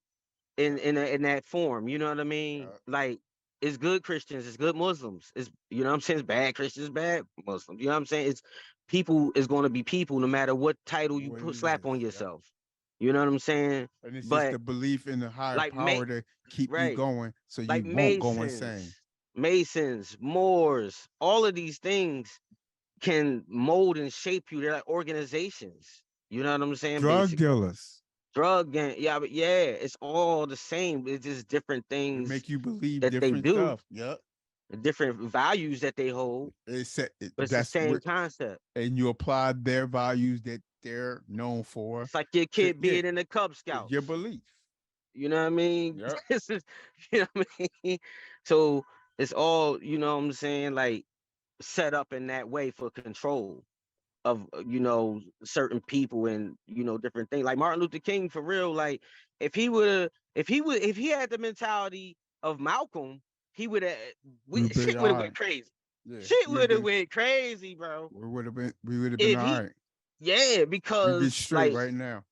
S1: yep,
S2: in that form. You know what I mean?
S1: yep.
S2: Like it's good Christians, it's good Muslims. It's, you know what I'm saying? It's bad Christians, bad Muslims. You know what I'm saying? It's people is going to be people no matter what title you
S1: What
S2: put
S1: it
S2: slap
S1: is.
S2: on
S1: Yep.
S2: yourself. You know what I'm saying?
S1: And it's just
S2: But
S1: the belief in the higher
S2: like
S1: power to keep you
S2: right,
S1: going so you
S2: like
S1: won't go insane.
S2: Masons, Moors, all of these things can mold and shape you. They're like organizations. You know what I'm saying?
S1: Drug
S2: Basically,
S1: dealers,
S2: drug gang. Yeah, but yeah, it's all the same. It's just different
S1: they
S2: things
S1: make you believe
S2: that they
S1: different
S2: do,
S1: stuff. Yep.
S2: different values that they hold, but it's the
S1: That's
S2: same
S1: what,
S2: concept.
S1: and you apply their values that they're known for
S2: It's like your
S1: to,
S2: kid
S1: yeah,
S2: being in the Cub
S1: your
S2: Scouts.
S1: belief.
S2: You know what I mean?
S1: Yep.
S2: This is, you know what I mean? So it's all, you know what I'm saying, like set up in that way for control of certain people and different things. Like Martin Luther King, for real. Like if he had the mentality of Malcolm, he would have
S1: We've been
S2: shit
S1: all
S2: would have
S1: right.
S2: went crazy.
S1: Yeah.
S2: Shit
S1: We've
S2: would have
S1: been
S2: went crazy, bro.
S1: we would have been
S2: If
S1: all
S2: he
S1: right.
S2: Yeah,
S1: We'd be
S2: because
S1: straight
S2: like
S1: right now.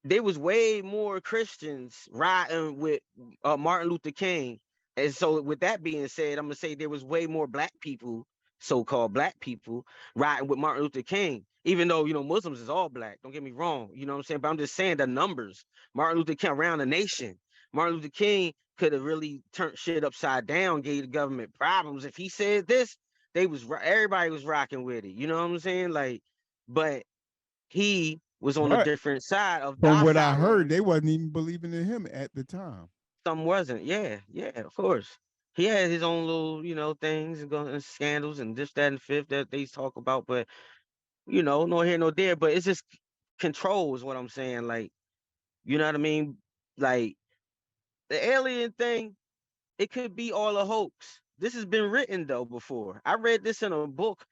S2: there was way more Christians riding with Martin Luther King. And so with that being said, I'm gonna say there was way more black people so-called black people riding with Martin Luther King, even though, Muslims is all black. Don't get me wrong. You know what I'm saying? But I'm just saying the numbers. Martin Luther King around the nation. Martin Luther King could have really turned shit upside down, gave the government problems. If he said this, everybody was rocking with it. You know what I'm saying? Like, but he was on a
S1: But
S2: different side of
S1: from
S2: our
S1: what I
S2: side.
S1: heard, they wasn't even believing in him at the time.
S2: Some wasn't. Yeah, of course. He had his own little, things and scandals and this, that, and the fifth that they talk about, but no here, no there. But it's just control is what I'm saying. Like, you know what I mean? Like the alien thing, it could be all a hoax. This has been written though before. I read this in a book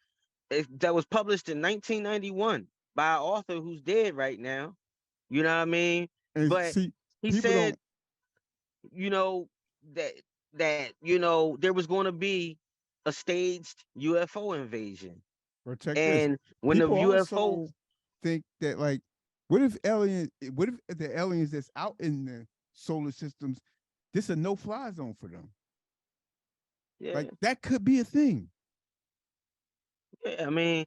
S2: that was published in 1991 by an author who's dead right now. You know what I mean?
S1: And
S2: But
S1: see,
S2: he
S1: people
S2: said,
S1: don't.
S2: you know, that there was going to be a staged UFO invasion.
S1: Or check this.
S2: And when the
S1: People
S2: UFO,
S1: also think that like, what if the aliens that's out in the solar systems, this a no-fly zone for them?
S2: yeah,
S1: Like that could be a thing.
S2: I mean,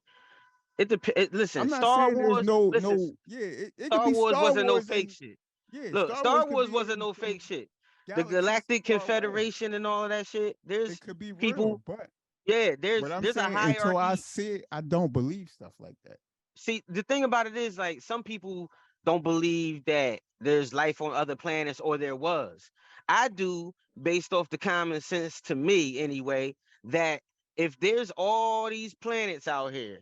S2: listen,
S1: I'm not
S2: Star
S1: saying there's
S2: Wars,
S1: no
S2: listen,
S1: it could
S2: Star
S1: be
S2: Wars
S1: Star
S2: wasn't no
S1: Wars
S2: fake
S1: and
S2: shit.
S1: yeah,
S2: Look,
S1: Wars
S2: Star
S1: could
S2: Wars
S1: be
S2: wasn't
S1: in
S2: no
S1: some
S2: fake shit. The
S1: galaxies
S2: Galactic
S1: far away.
S2: Confederation and all of that shit. There's
S1: It could be real,
S2: people.
S1: but
S2: Yeah,
S1: what I'm
S2: there's a
S1: saying until I
S2: hierarchy.
S1: see it, I don't believe stuff like that.
S2: See, the thing about it is, like, some people don't believe that there's life on other planets or there was. I do, based off the common sense to me anyway, that if there's all these planets out here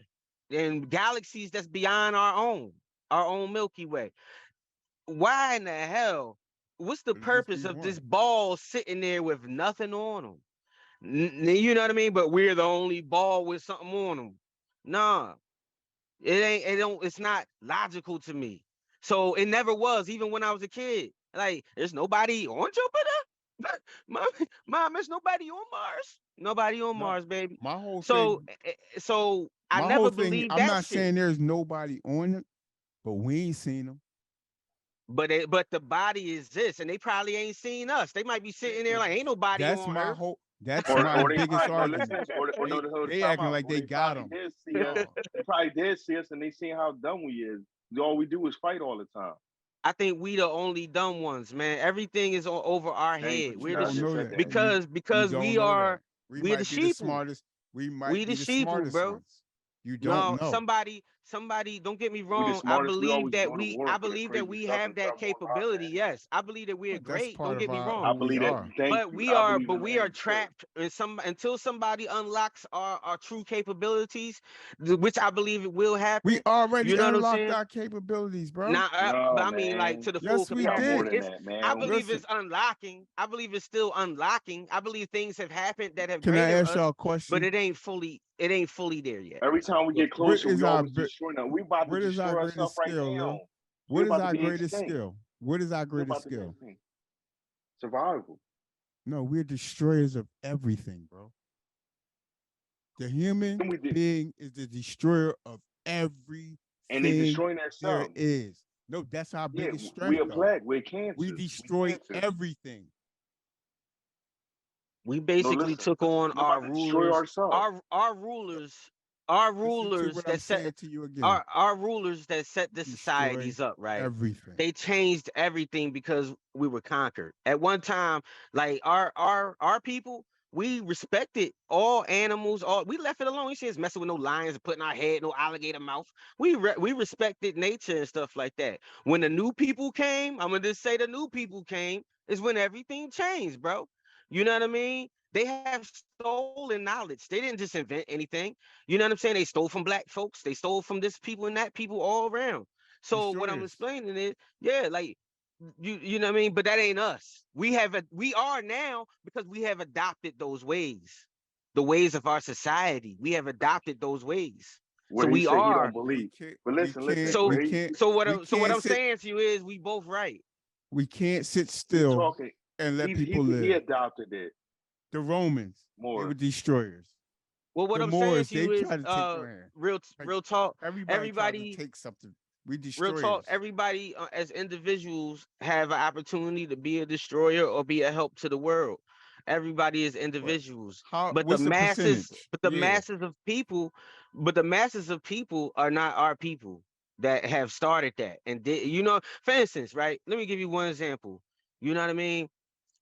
S2: and galaxies that's beyond our own Milky Way, why in the hell? What's the
S1: Could it just
S2: purpose
S1: be
S2: of this
S1: one?
S2: ball sitting there with nothing on them? You know what I mean? But we're the only ball with something on them. Nah, it's not logical to me. So it never was, even when I was a kid. Like, there's nobody on Jupiter. Mom, there's nobody on Mars. Nobody on
S1: No,
S2: Mars, baby.
S1: my whole
S2: So,
S1: thing,
S2: so I
S1: my
S2: never
S1: whole thing.
S2: believed
S1: I'm
S2: that
S1: not
S2: shit.
S1: saying there's nobody on it, but we ain't seen them.
S2: But the body exists, and they probably ain't seen us. They might be sitting there like, ain't nobody
S1: That's
S2: on
S1: my
S2: Earth.
S1: whole. That's
S3: Or
S1: my
S3: or they
S1: biggest
S3: probably no
S1: argument.
S3: listen, or no, the
S1: They
S3: time
S1: acting
S3: out.
S1: like
S3: Or
S1: they
S3: they
S1: got
S3: probably
S1: them.
S3: did see us. They probably did see us, and they seen how dumb we is. All we do is fight all the time.
S2: I think we the only dumb ones, man. Everything is over our
S3: Dang,
S2: head.
S3: but
S1: You
S3: you
S2: We're the
S3: not
S1: don't
S3: just
S1: know
S3: said
S1: that.
S3: that.
S2: because
S1: don't
S2: we
S1: know
S2: are
S1: that. We
S2: we're the
S1: might be the
S2: sheeple.
S1: smartest. We might
S2: We
S1: be
S2: the
S1: the
S2: sheeple,
S1: smartest
S2: bro.
S1: ones. You
S2: No,
S1: don't know.
S2: somebody, don't get me
S3: We the
S2: wrong. I
S3: smartest. We
S2: believe
S3: always
S2: that
S3: go to
S2: we,
S3: war
S2: I
S3: for the
S2: believe that
S3: crazy
S2: we
S3: stuff
S2: have
S3: and
S2: that
S3: stuff going on,
S2: capability.
S3: man.
S2: Yes, I believe that we're
S1: But that's
S2: great. Don't
S1: part of
S2: get me wrong.
S3: I
S1: who we
S3: believe that.
S1: are.
S3: Thank
S2: But
S3: you.
S2: we
S3: I
S2: are,
S3: believe in
S2: we are
S3: that too.
S2: trapped in until somebody unlocks our true capabilities, which I believe it will
S1: We
S2: happen.
S1: already
S2: You know what I'm
S1: unlocked
S2: saying?
S1: our capabilities, bro.
S2: Not, but
S3: No,
S2: I mean, like,
S3: man.
S2: to the full
S1: Yes,
S3: We
S1: we
S3: got
S2: capacity.
S3: more
S1: did.
S3: than
S2: It's,
S3: that,
S2: I
S3: man.
S2: believe
S1: Listen,
S2: it's unlocking. I believe it's still unlocking. I believe things have happened that have
S1: can I
S2: graded
S1: ask y'all
S2: us,
S1: a question?
S2: but it ain't fully there yet.
S3: Every time we get
S1: What
S3: closer,
S1: is
S3: we
S1: our
S3: always destroy them. We about to
S1: what is our
S3: destroy
S1: greatest
S3: ourselves right
S1: skill,
S3: now.
S1: Lil?
S3: We
S1: What is
S3: about to
S1: our
S3: be
S1: greatest
S3: extinct.
S1: skill? What is our
S3: We
S1: greatest
S3: about to be
S1: skill?
S3: extinct. Survival.
S1: No, we're destroyers of everything, bro. The human
S3: And we did,
S1: being is the destroyer of everything
S3: and they destroying
S1: there
S3: themselves.
S1: is. No, that's our
S3: Yeah,
S1: biggest
S3: we
S1: strength,
S3: a
S1: though.
S3: plague. We're cancer.
S1: We
S3: We
S1: destroy
S3: cancer.
S1: everything.
S2: We
S3: No,
S2: basically
S3: listen.
S2: took on
S3: We're about to destroy ourselves.
S2: our rulers, our
S1: Listen to
S2: rulers
S1: what
S2: that
S1: I'm
S2: set
S1: saying to you again.
S2: our rulers that set the
S1: Destroy
S2: societies up, right?
S1: everything.
S2: They changed everything because we were conquered. At one time, like our people, we respected all animals. All we left it alone. You see us messing with no lions, putting our head, no alligator mouth. We respected nature and stuff like that. When the new people came, I'm gonna just say the new people came is when everything changed, bro. You know what I mean? They have stolen knowledge. They didn't just invent anything. You know what I'm saying? They stole from black folks. They stole from this people and that people all around. So what I'm
S1: Destroyers.
S2: explaining is, yeah, like you know what I mean? But that ain't us. We are now because we have adopted those ways, the ways of our society. We have adopted those ways.
S3: What
S2: So
S3: he
S2: we
S3: said, he don't
S2: are.
S3: believe. But
S1: We
S3: listen,
S1: can't.
S2: So
S3: Where
S1: We
S3: he,
S1: can't.
S2: so what
S1: We
S2: I'm so what
S1: can't
S2: I'm
S1: sit.
S2: saying to you is we both right.
S1: We can't sit
S3: he
S1: still
S3: talking.
S1: and let people
S3: He
S1: live.
S3: adopted it
S1: The Romans, they
S3: more.
S1: were destroyers.
S2: Well, what
S1: The
S2: I'm saying
S1: Moors,
S2: to
S1: they
S2: you is
S1: tried to take land. Like
S2: real talk.
S1: everybody tried to
S2: Everybody
S1: take something. We
S2: real talk,
S1: destroyers.
S2: everybody as individuals have an opportunity to be a destroyer or be a help to the world. Everybody is individuals.
S1: How?
S2: But the
S1: What's the
S2: masses,
S1: percentage?
S2: but the
S1: Yeah.
S2: masses of people, but the masses of people are not our people that have started that. And for instance, right? Let me give you one example. You know what I mean?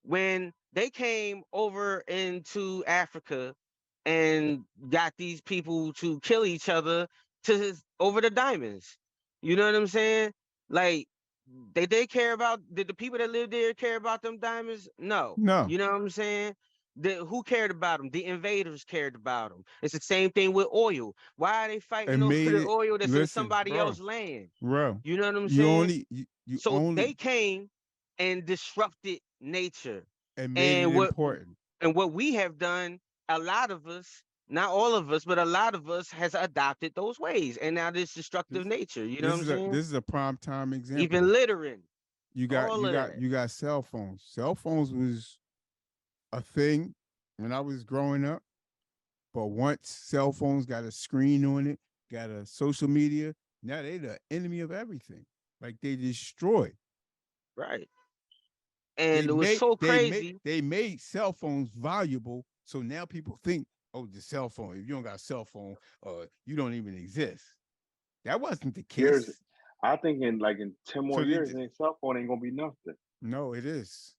S2: When they came over into Africa and got these people to kill each other over the diamonds. You know what I'm saying? Like they care about, did the people that live there care about them diamonds? No.
S1: No.
S2: You know what I'm saying? Who cared about them? The invaders cared about them. It's the same thing with oil. Why are they fighting
S1: And
S2: over
S1: made
S2: the
S1: it.
S2: oil that's in
S1: Listen,
S2: somebody
S1: bro,
S2: else's land?
S1: bro.
S2: You know what I'm
S1: You
S2: saying?
S1: only you
S2: So they
S1: only
S2: came and disrupted nature.
S1: and made it
S2: And what
S1: important.
S2: we have done, a lot of us, not all of us, but a lot of us has adopted those ways. And now this destructive
S1: This
S2: nature, you know what
S1: this
S2: I'm
S1: is a
S2: saying?
S1: this is a prime time
S2: Even
S1: example.
S2: littering,
S1: You got
S2: all
S1: you
S2: of
S1: got
S2: that.
S1: you got cell phones. Cell phones was a thing when I was growing up, but once cell phones got a screen on it, got a social media, now they the enemy of everything. Like they destroy.
S2: Right. And it was so crazy.
S1: They made cell phones valuable. So now people think, oh, the cell phone. If you don't got a cell phone, you don't even exist. That wasn't the
S3: Years,
S1: case.
S3: I think in 10 more
S1: So they
S3: years, and cell phone ain't gonna be nothing.
S1: no, it is.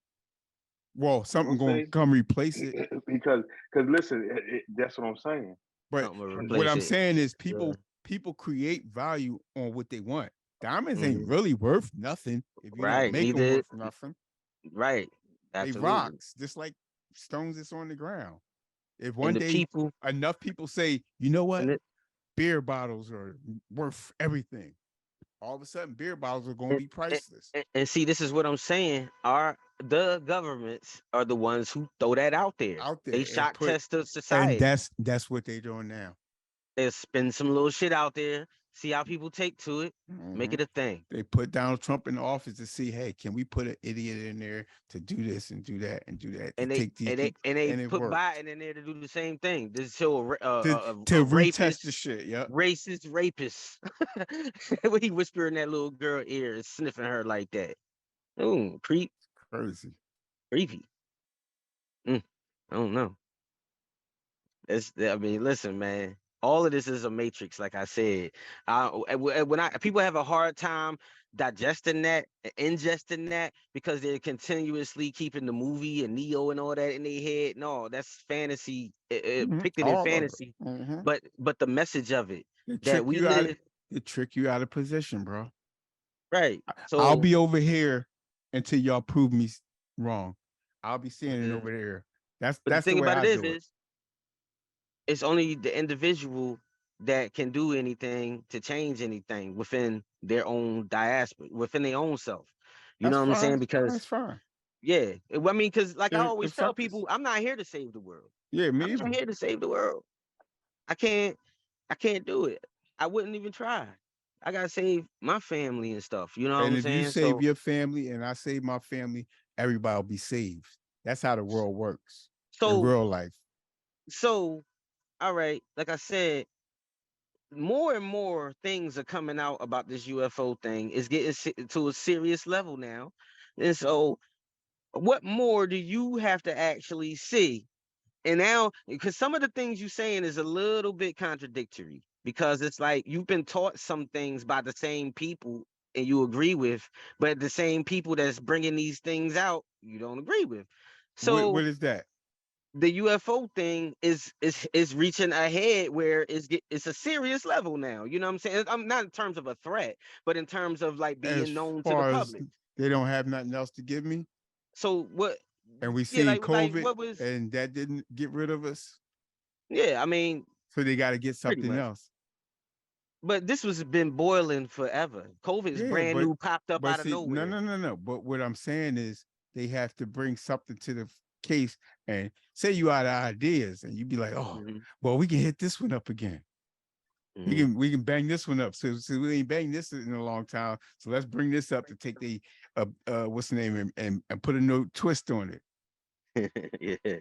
S1: Well,
S3: You
S1: something
S3: don't
S1: gonna
S3: say
S1: come replace it.
S3: because listen, that's what I'm saying.
S1: But
S2: Something will
S1: what
S2: replace
S1: I'm
S2: it.
S1: saying is
S2: Yeah.
S1: people create value on what they want. Diamonds ain't
S2: Mhm.
S1: really worth nothing if you don't
S2: Right.
S1: make them
S2: Neither.
S1: worth nothing.
S2: Right.
S1: They
S2: Absolutely.
S1: rocks, just like stones that's on the ground. If
S2: And
S1: one
S2: the
S1: day
S2: people,
S1: enough people say, you know what,
S2: and it,
S1: beer bottles are worth everything, all of a sudden beer bottles are going to
S2: and,
S1: be priceless
S2: and see, this is what I'm saying. The governments are the ones who throw that out there.
S1: out
S2: They
S1: there and
S2: shock
S1: put,
S2: test the
S1: and
S2: society.
S1: that's what they're doing now.
S2: They spin some little shit out there, see how people take to it, make
S1: Mhm.
S2: it a thing.
S1: They put Donald Trump in the office to see, hey, can we put an idiot in there to do this and do that and do that to
S2: And they
S1: take these
S2: and they
S1: people,
S2: and they
S1: and it
S2: put
S1: worked
S2: Biden in there to do the same thing. This show
S1: to
S2: a
S1: retest the
S2: rapist,
S1: shit. Yep,
S2: rapist. When he whisper in that little girl ear and sniffing her like that. Ooh,
S1: crazy.
S2: creepy. I don't know. I mean, listen, man. All of this is a matrix, like I said. When people have a hard time digesting that, ingesting that, because they're continuously keeping the movie and Neo and all that in their head. No, that's fantasy, depicted in
S1: All of it.
S2: fantasy.
S1: Mhm.
S2: But the message of it
S1: They
S2: that
S1: trick
S2: we
S1: you out.
S2: live
S1: They trick you out of position, bro.
S2: right.
S1: I'll
S2: So,
S1: be over here until y'all prove me wrong. I'll be standing
S2: mhm.
S1: over there.
S2: But the
S1: That's the
S2: thing
S1: way
S2: about
S1: I
S2: it
S1: do it.
S2: is it's only the individual that can do anything to change anything within their own diaspora, within their own self. You
S1: That's
S2: know what I'm saying?
S1: fine.
S2: Because
S1: That's fine.
S2: yeah, I mean, because like I always
S1: It
S2: tell
S1: fuckers.
S2: people, I'm not here to save the world.
S1: Yeah, me
S2: I'm not
S1: either.
S2: here to save the world. I can't. I can't do it. I wouldn't even try. I gotta save my family and stuff. You know what
S1: And
S2: I'm
S1: if you
S2: saying?
S1: save
S2: So,
S1: your family and I save my family, everybody will be saved. That's how the world works in
S2: so,
S1: real life.
S2: so, all right. Like I said, more and more things are coming out about this UFO thing. It's getting to a serious level now, and so what more do you have to actually see? And now, because some of the things you're saying is a little bit contradictory, because it's like you've been taught some things by the same people and you agree with, but the same people that's bringing these things out, you don't agree with.
S1: What
S2: So
S1: is that?
S2: the UFO thing is reaching ahead where it's a serious level now. You know what I'm saying? I'm not in terms of a threat, but in terms of like
S1: As
S2: being known to the
S1: far as
S2: public.
S1: they don't have nothing else to give me,
S2: So what?
S1: and we
S2: Yeah,
S1: seen
S2: like
S1: COVID,
S2: what was?
S1: and that didn't get rid of us,
S2: Yeah, I mean,
S1: so they got to get
S2: pretty
S1: something
S2: much.
S1: else.
S2: But this was been boiling forever. COVID is
S1: Yeah,
S2: brand new, popped up out of
S1: see, no,
S2: nowhere.
S1: no, no, no. But what I'm saying is they have to bring something to the case, and say you out of ideas, and you be like, oh,
S2: Hmm.
S1: well, we can hit this one up again.
S2: Hmm.
S1: We can bang this one up. So we ain't banged this in a long time. So let's bring this up to take the what's the name and put a new twist on it.
S2: Yeah.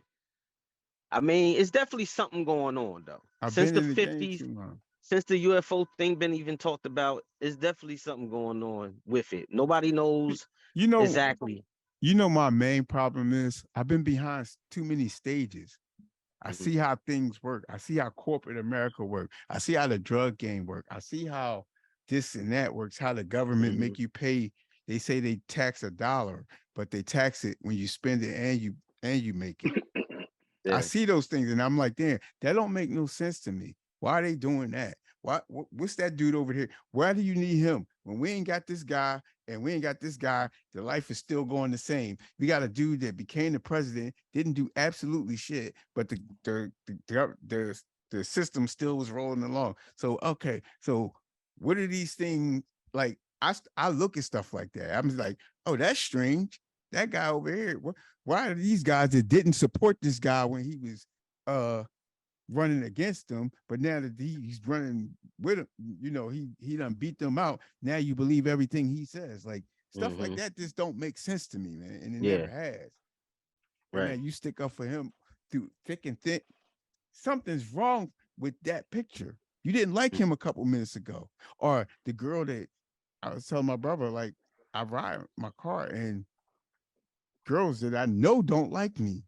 S2: I mean, it's definitely something going on though.
S1: I've
S2: Since
S1: been
S2: the
S1: in the game
S2: 50s,
S1: too long.
S2: since the UFO thing been even talked about, it's definitely something going on with it. Nobody knows
S1: You know,
S2: exactly.
S1: You know, my main problem is I've been behind too many stages. I
S2: Mhm.
S1: see how things work. I see how corporate America work. I see how the drug game work. I see how this and that works, how the government
S2: Mhm.
S1: make you pay. They say they tax $1, but they tax it when you spend it and you make it. I
S2: Yeah.
S1: see those things and I'm like, damn, that don't make no sense to me. Why are they doing that? What's that dude over here? Why do you need him? When we ain't got this guy and we ain't got this guy, the life is still going the same. We got a dude that became the president, didn't do absolutely shit, but the system still was rolling along. So okay, so what are these things like? I look at stuff like that. I'm just like, oh, that's strange. That guy over here, why are these guys that didn't support this guy when he was running against them, but now that he's running with him, you know, he done beat them out. Now you believe everything he says. Like stuff like
S2: Mhm.
S1: that just don't make sense to me, man. And it never
S2: Yeah.
S1: has. And now
S2: Right.
S1: you stick up for him through thick and thin. Something's wrong with that picture. You didn't like
S2: Mm.
S1: him a couple minutes ago. Or the girl that I was telling my brother, like, I ride my car and girls that I know don't like me,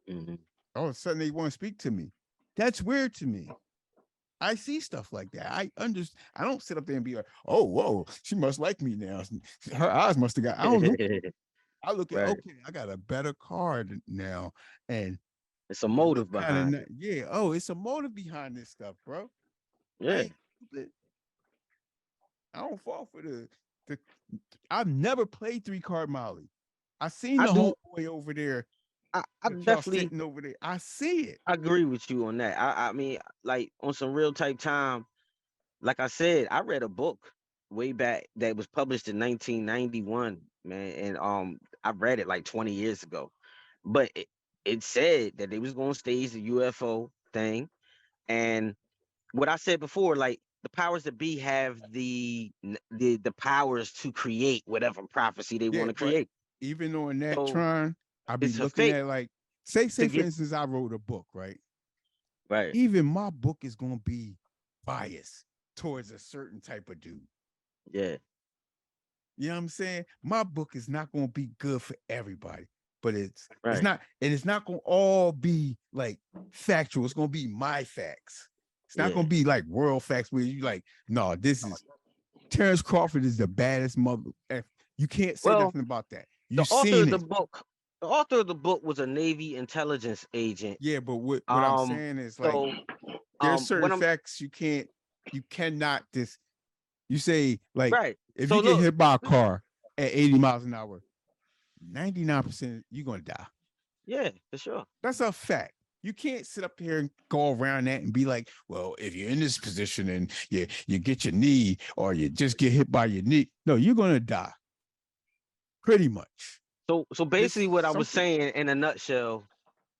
S2: Mhm.
S1: all of a sudden they want to speak to me. That's weird to me. I see stuff like that. I don't sit up there and be like, oh, whoa, she must like me now. Her eyes must have got. I don't look. I look at
S2: Right.
S1: okay, I got a better card now, and
S2: It's a
S1: you look
S2: motive
S1: kind
S2: behind
S1: of
S2: it.
S1: yeah. Oh, it's a motive behind this stuff, bro. I
S2: Yeah.
S1: ain't stupid. I don't fall for the. I've never played 3 card Molly. I seen
S2: I
S1: the
S2: do.
S1: homeboy over there
S2: I
S1: that y'all
S2: definitely
S1: sitting over there. I see it.
S2: agree with you on that. I mean, like on some real type time, like I said, I read a book way back that was published in 1991, man, and I read it like 20 years ago. But it said that they was going to stage the UFO thing, and what I said before, like the powers that be have the powers to create whatever prophecy they
S1: Yeah,
S2: want to
S1: but
S2: create.
S1: even on that
S2: So
S1: Tron, I be
S2: it's a
S1: looking
S2: fate
S1: at like,
S2: to
S1: say for
S2: get
S1: instance, I wrote a book, right?
S2: right.
S1: Even my book is gonna be biased towards a certain type of dude.
S2: Yeah,
S1: You know what I'm saying? My book is not gonna be good for everybody, but it's
S2: right.
S1: not, and it's not gonna all be like factual. It's gonna be my facts. It's not
S2: Yeah.
S1: gonna be like world facts where you like, no, this is Terrence Crawford is the baddest mother. You can't say
S2: Well,
S1: nothing about that.
S2: the
S1: You
S2: author
S1: seen
S2: of the
S1: it.
S2: book, the author of the book was a Navy intelligence agent.
S1: Yeah, but what I'm
S2: Um,
S1: saying is like
S2: so
S1: there's
S2: what
S1: certain
S2: I'm
S1: facts you cannot this you say like
S2: right.
S1: if
S2: So
S1: you get
S2: look,
S1: hit by a car at 80 miles an hour, 99% you're gonna die.
S2: yeah, for sure.
S1: That's a fact. You can't sit up here and go around that and be like, well, if you're in this position and you get your knee or you just get hit by your knee. No, you're gonna die. Pretty much.
S2: So basically,
S1: This
S2: what I was
S1: something,
S2: saying in a nutshell,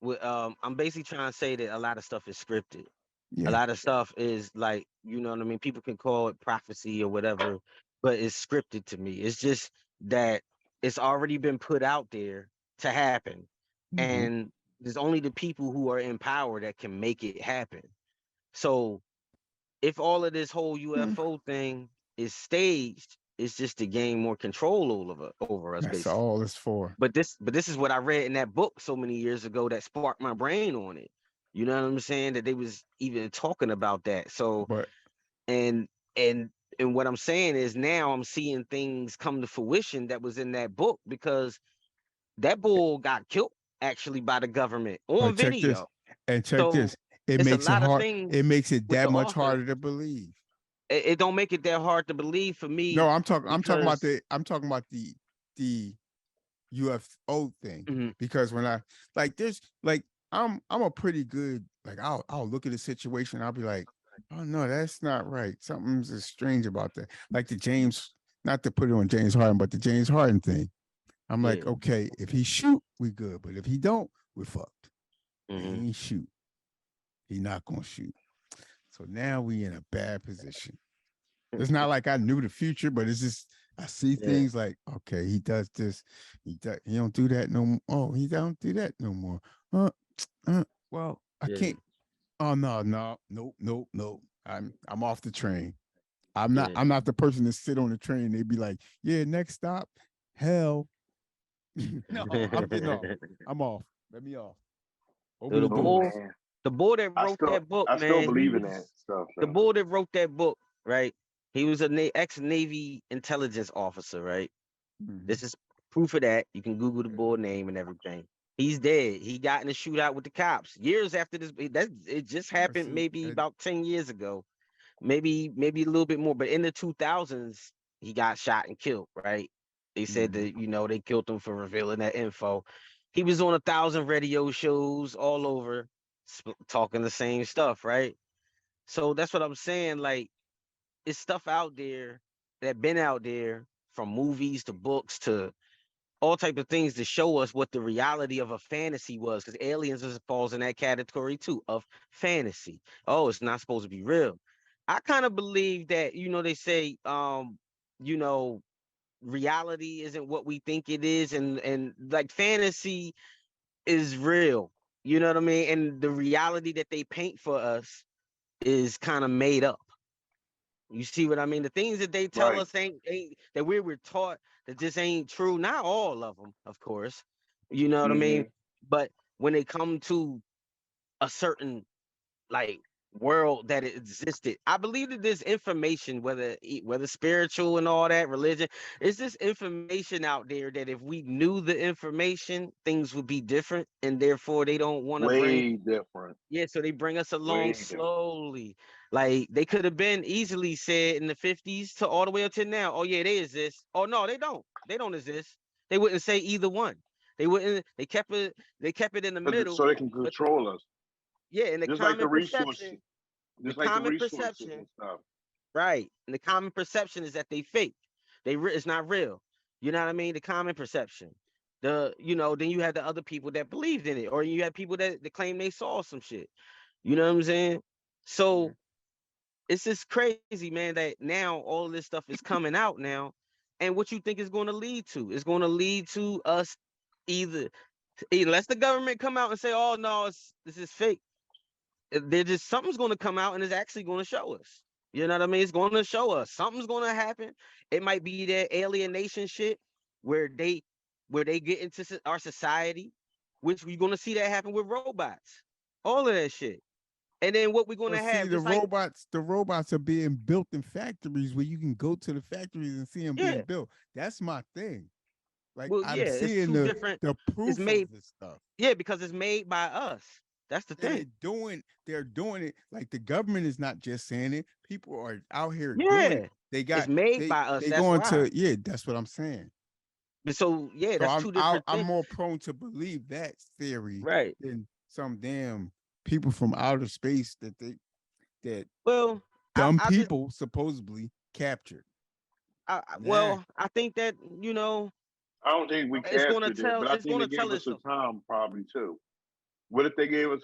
S2: I'm basically trying to say that a lot of stuff is scripted. A
S1: yeah.
S2: lot of stuff is like, you know what I mean? People can call it prophecy or whatever, but it's scripted to me. It's just that it's already been put out there to happen.
S1: Mhm.
S2: And there's only the people who are in power that can make it happen. So if all of this whole
S1: Mm.
S2: UFO thing is staged, it's just to gain more control over us,
S1: That's
S2: basically.
S1: all it's for.
S2: But this is what I read in that book so many years ago that sparked my brain on it. You know what I'm saying? That they was even talking about that. So
S1: But
S2: and and what I'm saying is now I'm seeing things come to fruition that was in that book because that bull got killed actually by the government on
S1: check this
S2: video.
S1: and check
S2: So
S1: this. It
S2: it's a
S1: makes it
S2: lot of
S1: hard.
S2: things
S1: It makes it
S2: with the
S1: that much
S2: author.
S1: harder to believe.
S2: It don't make it that hard to believe for
S1: No,
S2: me
S1: I'm talking about
S2: because
S1: the UFO thing
S2: mhm,
S1: because when I like there's like I'm a pretty good like I'll look at a situation, I'll be like, oh no, that's not right. Something's just strange about that. Like the James, not to put it on James Harden, but the James Harden thing. I'm like,
S2: yeah.
S1: okay, if he shoot, we good, but if he don't, we're fucked. And
S2: Hmm.
S1: he ain't shoot, he not gonna shoot. So now we in a bad position. It's not like I knew the future, but it's just I see
S2: Yeah.
S1: things like, okay, he does this, he don't do that no more. Oh, he don't do that no more. Uh, well, I
S2: Yeah.
S1: can't. Oh no. I'm off the train. I'm not
S2: Yeah.
S1: I'm not the person to sit on the train. They'd be like, yeah, next stop, hell. No, I'm getting off. I'm off. Let me off.
S2: So
S1: Open
S2: the
S1: the
S3: Oh
S2: bull,
S1: doors.
S3: man,
S2: the bull that
S3: I
S2: wrote
S3: still
S2: that book,
S3: I still
S2: man, he
S3: believe in that
S2: was
S3: stuff
S2: the
S3: though.
S2: bull that wrote that book, right? He was a ex-Navy intelligence officer, right?
S1: Mhm.
S2: This is proof of that. You can Google the bull name and everything. He's dead. He got in a shootout with the cops years after this. That it just
S1: I
S2: happened
S1: see.
S2: maybe about 10 years ago, maybe a little bit more. But in the 2000s, he got shot and killed. Right? They said
S1: Mhm.
S2: that they killed him for revealing that info. He was on 1,000 radio shows all over, talking the same stuff. Right? So that's what I'm saying. Like it's stuff out there that been out there from movies to books to all type of things to show us what the reality of a fantasy was, because aliens falls in that category too of fantasy. Oh, it's not supposed to be real. I kind of believe that they say you know reality isn't what we think it is, and like fantasy is real. You know what I mean? And the reality that they paint for us is kind of made up. You see what I mean? The things that they tell
S3: Right.
S2: us ain't that we were taught that just ain't true. Not all of them, of course. You know what I
S3: Hmm.
S2: mean? But when they come to a certain like world that it existed, I believe that this information, whether spiritual and all that, religion, is this information out there that if we knew the information, things would be different, and therefore they don't want to bring.
S3: Way different.
S2: Yeah, so they bring us along
S3: Way different.
S2: slowly. Like they could have been easily said in the 50s to all the way up to now. Oh yeah, they exist. Oh no, they don't. They don't exist. They wouldn't say either one. They wouldn't. They kept it. They kept it in the middle.
S3: So they can
S2: But
S3: control us,
S2: yeah, in
S3: just like the resources,
S2: the
S3: just like the
S2: common
S3: resources
S2: perception,
S3: and stuff.
S2: right? And the common perception is that they fake. It's not real. You know what I mean? The common perception. Then you had the other people that believed in it, or you had people that claim they saw some shit. You know what I'm saying? So it's just crazy, man, that now all of this stuff is coming out now. And what you think is going to lead to? It's going to lead to us either, unless the government come out and say, oh, no, this is fake. They're just something's going to come out and it's actually going to show us. You know what I mean? It's going to show us something's going to happen. It might be that alienation shit where they get into our society, which we're going to see that happen with robots. All of that shit. And then what we're going
S1: But
S2: to
S1: see,
S2: have, just like,
S1: the robots are being built in factories where you can go to the factories and see them being
S2: yeah,
S1: built. That's my thing. Like
S2: well, yeah,
S1: I'm
S2: it's
S1: seeing
S2: two different.
S1: the
S2: It's
S1: proof
S2: made,
S1: of this stuff.
S2: yeah, because it's made by us. That's the
S1: And
S2: thing.
S1: they're doing it like the government is not just saying it. People are out here doing it.
S2: Yeah,
S1: They
S2: it's
S1: got
S2: made by us.
S1: they
S2: That's
S1: going
S2: why.
S1: to yeah, that's what I'm saying.
S2: But so yeah,
S1: So
S2: that's two different
S1: I'm
S2: things.
S1: more prone to believe that theory
S2: Right.
S1: than some damn people from outer space that
S2: Well,
S1: dumb
S2: I just
S1: people supposedly captured. Nah,
S2: I think that
S3: I don't think we
S2: it's gonna
S3: captured it,
S2: tell
S3: but I
S2: it's
S3: think
S2: gonna
S3: they
S2: tell
S3: gave
S2: us
S3: us a
S2: something.
S3: time probably too. What if they gave us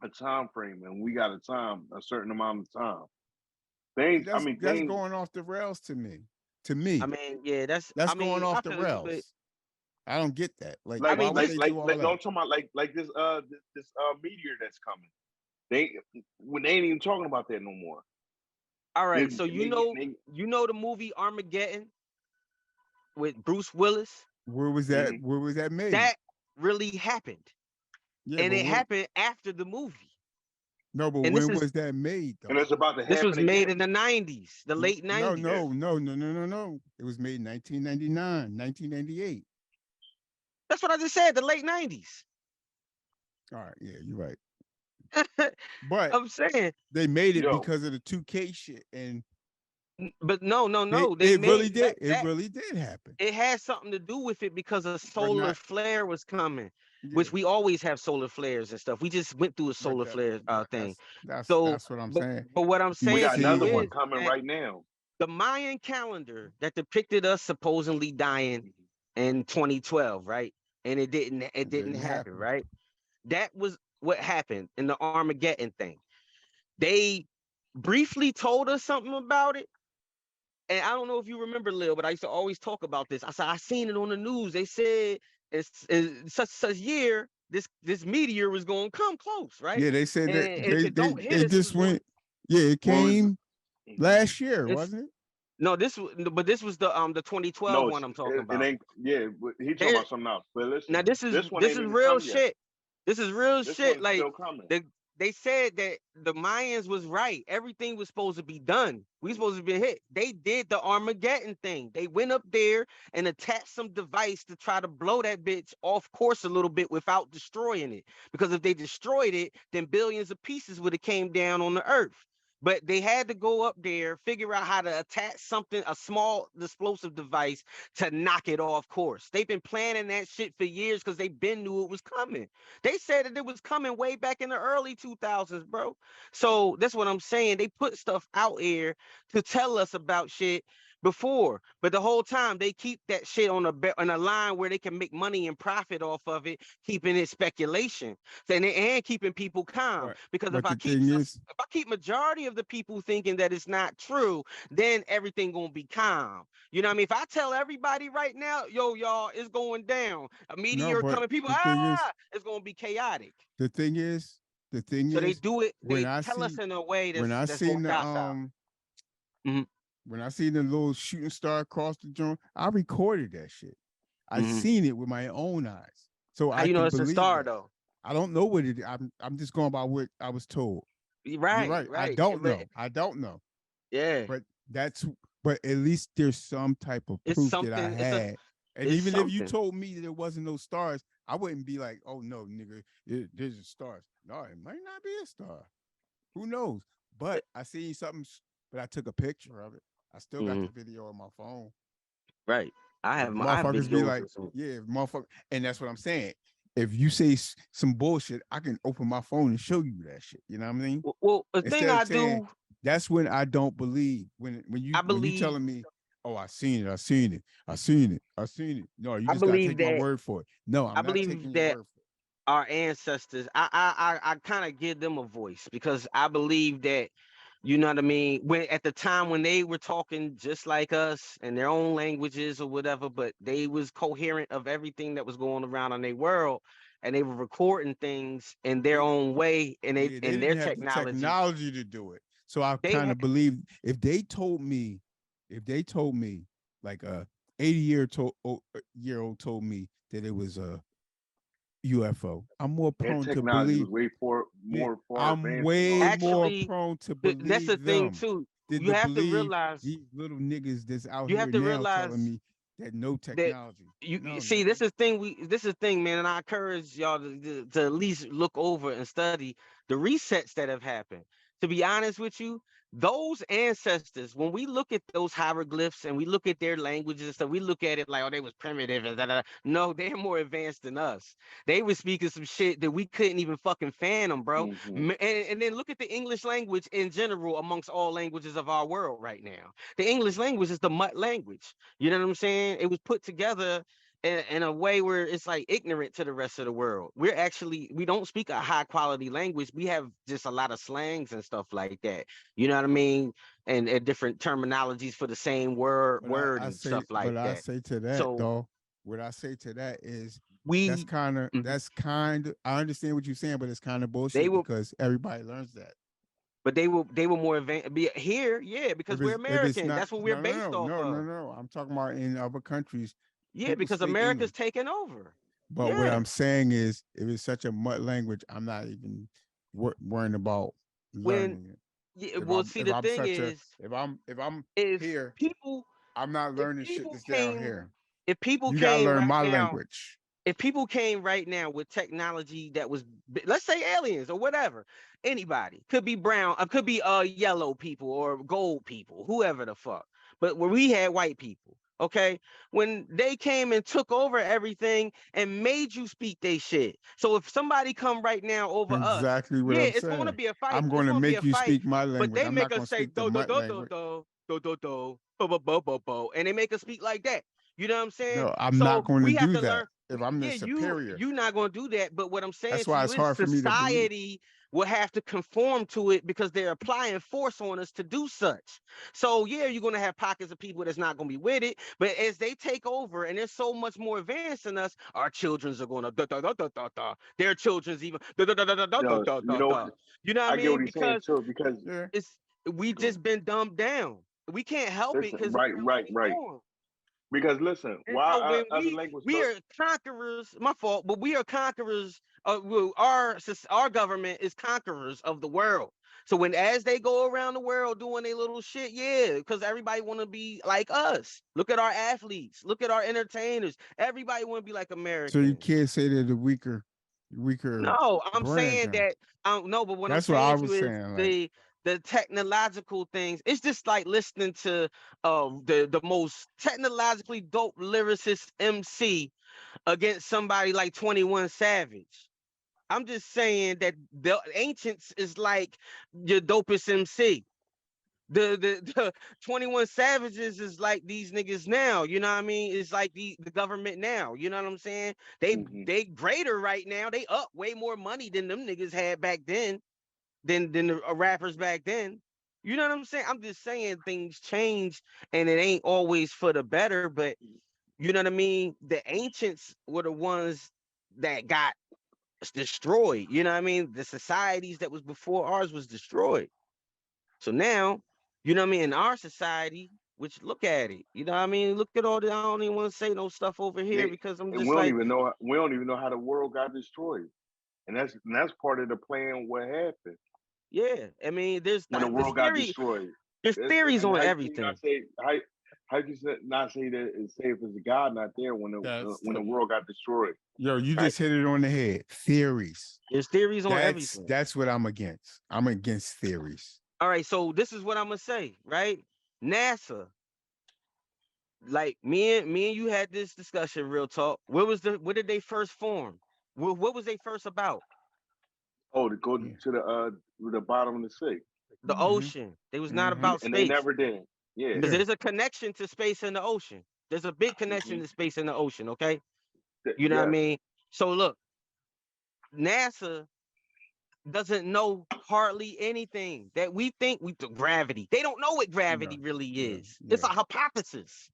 S3: a time frame and we got a certain amount of time?
S1: see,
S3: Things, I mean,
S1: that's
S3: things.
S1: going off the rails to me. To
S2: I
S1: me,
S2: mean, yeah,
S1: that's going
S2: I
S1: off the
S2: feel you, but
S1: rails. I don't get that. Like,
S2: I
S3: like
S1: why
S2: mean
S1: would
S3: like
S2: just
S1: they
S3: like
S1: do all
S3: like no,
S1: that?
S3: I'm talking about like this meteor that's coming. They when they ain't even talking about that no more.
S2: all
S3: They,
S2: right. So
S3: they,
S2: the movie Armageddon with Bruce Willis,
S1: Where was that?
S3: mhm.
S1: Where was that made?
S2: that really happened.
S1: Yeah,
S2: And
S1: but
S2: it
S1: when?
S2: happened after the movie.
S1: No, but
S2: And
S1: when was that made
S3: And
S1: though?
S3: it's about to
S2: this was
S3: happen
S2: made
S3: again.
S2: in the 90s, the late
S1: No,
S2: 90s.
S3: Yeah.
S1: no, no, no, no, no, no. It was made in 1999, 1998.
S2: That's what I just said, the late 90s.
S1: All right, yeah, you're right. But
S2: I'm saying,
S1: they made it
S3: Yo,
S1: because of the 2K shit, and
S2: but no. They
S1: it really
S2: made
S1: did. It
S2: that
S1: really did happen.
S2: it had something to do with it because a
S1: But
S2: solar
S1: not
S2: flare was coming,
S1: yeah.
S2: which we always have solar flares and stuff. We just went through a
S1: But
S2: solar flare thing.
S1: that's
S2: So,
S1: what I'm
S2: but
S1: saying.
S2: but what I'm
S3: we
S2: saying
S3: got
S2: to you
S3: another
S1: DC.
S3: one
S2: is
S3: coming
S2: that
S3: right now.
S2: the Mayan calendar that depicted us supposedly dying in 2012, right? And it
S1: It
S2: didn't
S1: didn't
S2: happen,
S1: happen.
S2: right? That was what happened in the Armageddon thing. They briefly told us something about it. And I don't know if you remember, Lil, but I used to always talk about this. I said, I seen it on the news. They said it's such year, this meteor was going to come close, right?
S1: Yeah, they said
S2: And
S1: that
S2: if it don't hit
S1: they
S2: us, it
S1: just
S2: was going
S1: went. Yeah, it
S3: What was
S1: came
S3: mhm.
S1: last year,
S2: it's
S1: wasn't it?
S2: No, but this was the 2012
S3: No,
S2: one I'm talking
S3: it
S2: about.
S3: ain't. Yeah, but he talking
S2: There
S3: about something else. But
S2: now
S3: listen,
S2: this is
S3: this one
S2: this
S3: ain't
S2: is
S3: even
S2: real
S3: come yet.
S2: shit. This is real
S3: This
S2: shit.
S3: one's
S2: Like
S3: still coming.
S2: they said that the Mayans was right. Everything was supposed to be done. We supposed to be hit. They did the Armageddon thing. They went up there and attached some device to try to blow that bitch off course a little bit without destroying it. Because if they destroyed it, then billions of pieces would have came down on the earth. But they had to go up there, figure out how to attach something, a small explosive device to knock it off course. They've been planning that shit for years because they been knew it was coming. They said that it was coming way back in the early 2000s, bro. So that's what I'm saying. They put stuff out here to tell us about shit before, but the whole time they keep that shit on a line where they can make money and profit off of it, keeping it speculation, and keeping people calm.
S1: But
S2: Because
S1: but the thing is,
S2: if I keep majority of the people thinking that it's not true, then everything gonna be calm. You know what I mean? If I tell everybody right now, yo, y'all, it's going down, a
S1: no,
S2: meteor
S1: but
S2: coming, people,
S1: the thing is,
S2: it's gonna be chaotic.
S1: the thing is, the thing
S2: So they
S1: is,
S2: do it.
S1: when
S2: They
S1: I
S2: tell us
S1: see
S2: in a way
S1: when I
S2: that's more
S1: seen the
S2: docile. Mhm,
S1: when I seen the little shooting star across the joint, I recorded that shit. I
S2: mhm.
S1: seen it with my own eyes, so
S2: How
S1: I
S2: you know
S1: can
S2: it's a
S1: believe
S2: star
S1: that.
S2: though?
S1: I don't know what it is. I'm just going by what I was told. You're
S2: Right,
S1: right. I
S2: right.
S1: don't
S2: But
S1: know. I don't know.
S2: yeah,
S1: But that's but at least there's some type of
S2: it's
S1: proof that I
S2: something.
S1: had. And
S2: It's
S1: even if you
S2: something.
S1: told me that there wasn't no stars, I wouldn't be like, oh no, nigga, there's a stars. No, it might not be a star. Who knows? But I seen something, but I took a picture of it. I still got the
S2: Mhm,
S1: video on my phone.
S2: right.
S1: If
S2: I have
S1: motherfuckers be
S2: videos
S1: like,
S2: and some.
S1: yeah, motherfucker, and that's what I'm saying. If you say some bullshit, I can open my phone and show you that shit. You know what I mean?
S2: Well, the thing
S1: Instead of
S2: I
S1: saying
S2: do,
S1: that's when I don't believe
S2: I
S1: when you
S2: believe,
S1: telling me, oh, I seen it, I seen it, I seen it, I seen it. No, you
S2: I
S1: just gotta
S2: believe
S1: take my
S2: that,
S1: word for it. No,
S2: I
S1: I'm not taking
S2: believe
S1: your
S2: that
S1: word for
S2: our ancestors, I kind of give them a voice because I believe that, you know what I mean, when at the time when they were talking just like us in their own languages or whatever, but they was coherent of everything that was going around in their world, and they were recording things in their
S1: it.
S2: own way, and
S1: Yeah, they
S2: their
S1: didn't have the
S2: technology.
S1: technology to do it. So I
S2: They
S1: kind
S2: had,
S1: of believe if they told me like a 80 year old told me that it was a UFO, I'm more
S3: Their
S1: prone to
S3: technology
S1: believe.
S3: was way
S1: Yeah,
S3: more far
S1: I'm
S3: advanced than
S1: way
S3: ours.
S1: more
S2: actually,
S1: prone to
S2: that's the
S1: believe
S2: thing
S1: them
S2: too.
S1: than
S2: You
S1: to
S2: have to
S1: believe
S2: realize,
S1: these little niggas that's out
S2: you have
S1: here
S2: to
S1: now telling
S2: realize
S1: me that no
S2: that
S1: technology.
S2: you
S1: No,
S2: see,
S1: nigga.
S2: this is the thing, man, and I encourage y'all to at least look over and study the resets that have happened. To be honest with you, those ancestors, when we look at those hieroglyphs and we look at their languages and stuff, we look at it like, oh, they was primitive and da, da, da. No, they're more advanced than us. They were speaking some shit that we couldn't even fucking fathom, bro.
S3: Hmm.
S2: And then look at the English language in general amongst all languages of our world right now. The English language is the mutt language. You know what I'm saying? It was put together in a way where it's like ignorant to the rest of the world. We don't speak a high quality language. We have just a lot of slangs and stuff like that. You know what I mean? And different terminologies for the same word and stuff like
S1: But I
S2: that.
S1: say to that
S2: So
S1: though, what I say to that is
S2: we mhm,
S1: that's kind of I understand what you're saying, but it's kind of
S2: they
S1: bullshit
S2: will,
S1: because everybody learns that.
S2: but they were more advanced here, yeah, because we're
S1: If it's
S2: American.
S1: not
S2: That's what we're
S1: no no
S2: based
S1: no
S2: off
S1: no no
S2: of.
S1: no, I'm talking about in other countries,
S2: Yeah,
S1: people
S2: because
S1: speak
S2: America's
S1: English.
S2: taken over.
S1: But what
S2: Yeah.
S1: I'm saying is, if it's such a mud language, I'm not even worrying about
S2: When
S1: learning it.
S2: yeah, well, see, the thing
S1: If I'm
S2: is
S1: here,
S2: people
S1: I'm not
S2: if
S1: learning shit
S2: people
S1: that's down
S2: came
S1: here.
S2: if people
S1: You gotta
S2: came
S1: learn
S2: right
S1: my
S2: now
S1: language.
S2: if people came right now with technology that was let's say aliens or whatever, anybody could be brown, could be yellow people or gold people, whoever the fuck, but where we had white people, okay, when they came and took over everything and made you speak they shit. So if somebody come right now over us,
S1: Exactly what
S2: yeah,
S1: I'm
S2: it's going to
S1: saying.
S2: be a fight,
S1: I'm
S2: it's
S1: going to
S2: going to be a
S1: make you
S2: fight,
S1: speak my
S2: but
S1: language.
S2: they
S1: I'm
S2: make
S1: not
S2: us
S1: going to
S2: say
S1: speak the
S2: do do
S1: mud
S2: do do
S1: language.
S2: do do do do bo bo bo bo bo, and they make us speak like that. You know what I'm saying?
S1: No, I'm not
S2: So
S1: going to
S2: we have
S1: do
S2: to
S1: that.
S2: learn.
S1: If I'm the
S2: Yeah,
S1: superior,
S2: you not going to do that. But what I'm saying
S1: that's
S2: to
S1: why
S2: you
S1: it's
S2: is
S1: hard for me to believe.
S2: society will have to conform to it because they're applying force on us to do such. So yeah, you're going to have pockets of people that's not going to be with it. But as they take over and they're so much more advanced than us, our children's are going to da da da da da da. Their children's even da da da da da da da
S3: Yo,
S2: da
S3: you
S2: da
S3: know what?
S2: da. You know what I
S3: I get what
S2: mean?
S3: he's saying
S2: Because
S3: too because
S1: Yeah.
S2: it's we just been dumbed down. We can't help it
S3: Listen,
S2: because
S3: right,
S2: we're
S3: right,
S2: already
S3: right.
S2: born.
S3: Because listen,
S2: And
S3: why
S2: so when
S3: other language
S2: we
S3: stuff?
S2: are conquerors, my fault, but we are conquerors. Well, our government is conquerors of the world. So when as they go around the world doing their little shit, yeah, because everybody want to be like us. Look at our athletes. Look at our entertainers. Everybody want to be like
S1: So you
S2: Americans.
S1: can't say they're the weaker
S2: No, I'm
S1: brand
S2: saying
S1: then.
S2: that no, but what I'm
S1: That's what I
S2: saying to
S1: was
S2: you is
S1: saying. Like,
S2: the technological things. It's just like listening to the most technologically dope lyricist MC against somebody like 21 Savage. I'm just saying that the ancients is like your dopest MC. The 21 Savages is like these niggas now, you know what I mean? It's like the government now, you know what I'm saying?
S3: Mhm.
S2: They greater right now. They up way more money than them niggas had back then, than the rappers back then. You know what I'm saying? I'm just saying things change and it ain't always for the better, but you know what I mean? The ancients were the ones that got destroyed. You know what I mean? The societies that was before ours was destroyed. So now, you know what I mean? In our society, which look at it, you know what I mean? Look at all the, I don't even want to say no stuff over here
S3: They,
S2: because I'm
S3: and
S2: just like,
S3: we don't even know how the world got destroyed, and that's part of the plan. What happened
S2: yeah. I mean,
S3: when the
S2: there's
S3: world got
S2: theory,
S3: destroyed?
S2: there's theories
S3: And
S2: on
S3: how can you not
S2: everything.
S3: say how can you not say that it's safe as God not there
S1: that's
S3: when the world got destroyed?
S1: yo, you
S3: Right?
S1: just hit it on the head. Theories.
S2: There's theories on
S1: That's
S2: everything.
S1: that's what I'm against. I'm against theories.
S2: All right, so this is what I'm gonna say, right? NASA, like me and you had this discussion, real talk. What did they first form? What was they first about?
S3: Oh, to go
S1: Yeah.
S3: to the bottom of the sea,
S2: The
S1: Mm-hmm.
S2: ocean. They was not
S1: Mm-hmm.
S2: about
S3: and they
S2: space.
S3: never did. Yeah.
S2: Because
S1: Yeah.
S2: there's a connection to space and the ocean. There's a big connection
S3: Hmm.
S2: to space and the ocean, okay? You know what I
S3: Yes.
S2: mean? So look, NASA doesn't know hardly anything that we think we do gravity. They don't know what
S1: Yeah.
S2: gravity really
S1: Yeah.
S2: is. It's
S1: Yeah.
S2: a hypothesis.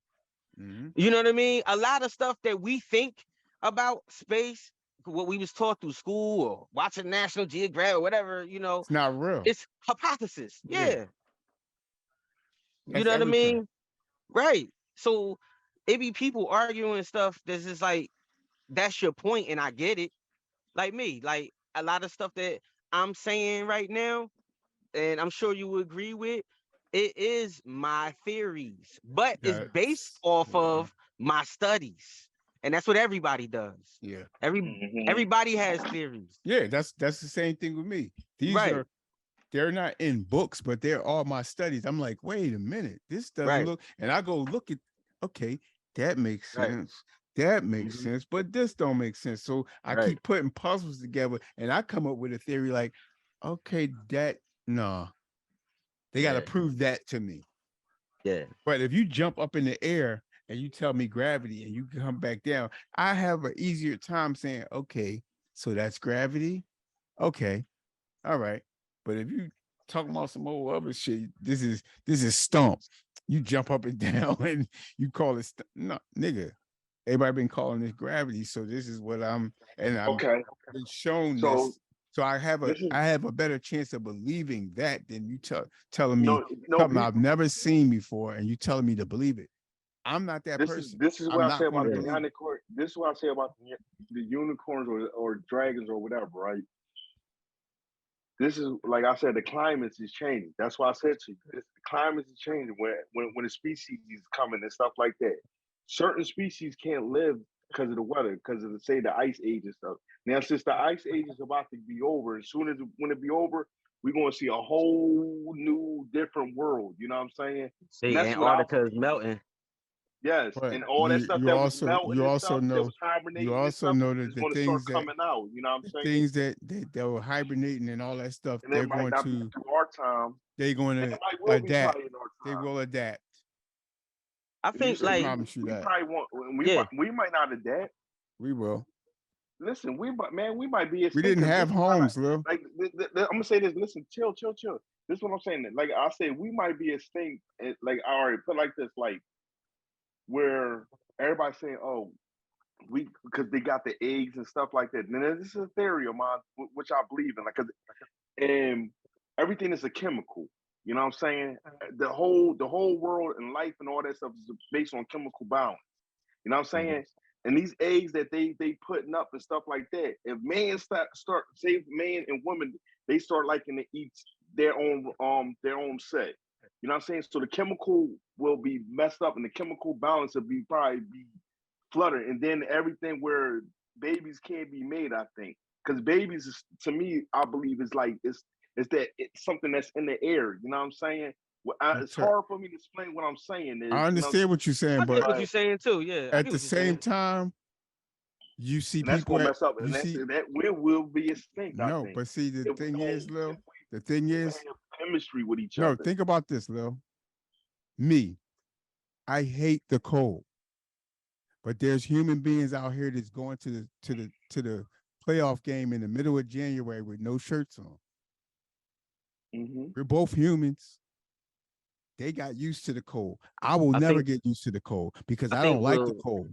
S1: Mm-hmm.
S2: You know what I mean? A lot of stuff that we think about space, what we was taught through school or watching National Geographic or whatever,
S1: It's not real.
S2: it's hypothesis.
S1: Yeah.
S2: Yeah. You
S1: That's
S2: know what I
S1: everything.
S2: mean? Right. So it be people arguing stuff that's just like, that's your point, and I get it. Like me, like a lot of stuff that I'm saying right now, and I'm sure you would agree with, it is my theories, but it's based
S1: That's
S2: off
S1: mhm.
S2: of my studies. And that's what everybody does.
S1: Yeah.
S3: Hmm.
S2: Everybody has theories.
S1: Yeah, that's the same thing with me. These
S2: Right,
S1: are they're not in books, but they're all my studies. I'm like, wait a minute, this doesn't
S2: right,
S1: look, and I go look at, okay, that makes
S2: right,
S1: sense. That makes
S2: mhm,
S1: sense, but this don't make sense. So I
S2: right.
S1: keep putting puzzles together and I come up with a theory like, okay, that no, they got to
S2: Yeah,
S1: prove that to me.
S2: yeah.
S1: But if you jump up in the air and you tell me gravity and you come back down, I have an easier time saying, okay, so that's gravity. Okay, all right. But if you talking about some old other shit, this is stomp. You jump up and down and you call it no, nigga. Everybody been calling this gravity, so this is what I'm
S3: Okay.
S1: been shown
S3: So
S1: this. So I have a
S3: this is
S1: I have a better chance of believing that than you telling me
S3: no
S1: something
S3: people.
S1: I've never seen before and you telling me to believe it. I'm not that
S3: This is
S1: person.
S3: this is what
S1: I'm
S3: I say
S1: not going to
S3: about the
S1: believe it.
S3: unicorn. This is what I say about the unicorns or dragons or whatever, right? This is like I said, the climate is changing. That's why I said to you, the climate is changing when the species is coming and stuff like that. Certain species can't live because of the weather, because of the say the ice age and stuff. Now, since the ice age is about to be over, as soon as when it be over, we're gonna see a whole new different world. You know what I'm saying? And
S2: See,
S3: that's what I
S2: Antarctica is melting.
S3: yes,
S1: But
S3: and all that
S1: you
S3: stuff
S1: you
S3: that was
S1: also
S3: melting
S1: you
S3: and
S1: also
S3: stuff that
S1: know
S3: was hibernating and stuff
S1: that
S3: is going to start coming out. You know what I'm
S1: the
S3: saying?
S1: things that were hibernating and all that stuff,
S3: And it might not be through our time.
S1: they're going
S3: And it
S1: to
S3: might will be
S1: adapt.
S3: probably in our
S1: They
S3: time.
S1: will adapt.
S2: I
S3: You
S2: think
S3: say
S1: I
S2: like,
S1: promise you
S3: we
S1: that.
S3: probably want
S2: yeah,
S3: we might not adapt.
S1: We will.
S3: Listen, we might be
S1: We
S3: extinct
S1: didn't
S3: because
S1: have
S3: this is kind of
S1: homes, Lil.
S3: like I'm gonna say this. Listen, chill. This is what I'm saying. Like I said, we might be extinct. Like I already put like this, like where everybody's saying, "Oh, we because they got the eggs and stuff like that." And this is a theory of mine, which I believe in. Like, and everything is a chemical. You know what I'm saying? The whole world and life and all that stuff is based on chemical balance. You know what I'm saying? And these eggs that they putting up and stuff like that, if man start say man and women, they start liking to eat their own set. You know what I'm saying? So the chemical will be messed up and the chemical balance will be probably be fluttered. And then everything where babies can't be made, I think. Because babies is, to me, I believe is like it's that it's something that's in the air. You know what I'm saying? It's hard for me to explain what I'm saying.
S1: I understand what you're saying,
S2: I
S1: but
S2: get what you're saying too. Yeah, I
S1: at
S2: get
S1: the
S2: what you're
S1: same
S2: saying.
S1: time, you see
S3: and that's
S1: people
S3: gonna mess up, and
S1: you see
S3: that will be extinct. I
S1: no,
S3: think.
S1: but see the
S3: If we
S1: thing
S3: don't,
S1: is, Lil,
S3: if
S1: the thing
S3: we
S1: is,
S3: have chemistry with each
S1: no,
S3: other.
S1: think about this, Lil. Me, I hate the cold, but there's human beings out here that's going to the playoff game in the middle of January with no shirts on. We're both humans. They got used to the cold. I will never get used to the cold because I don't like the cold.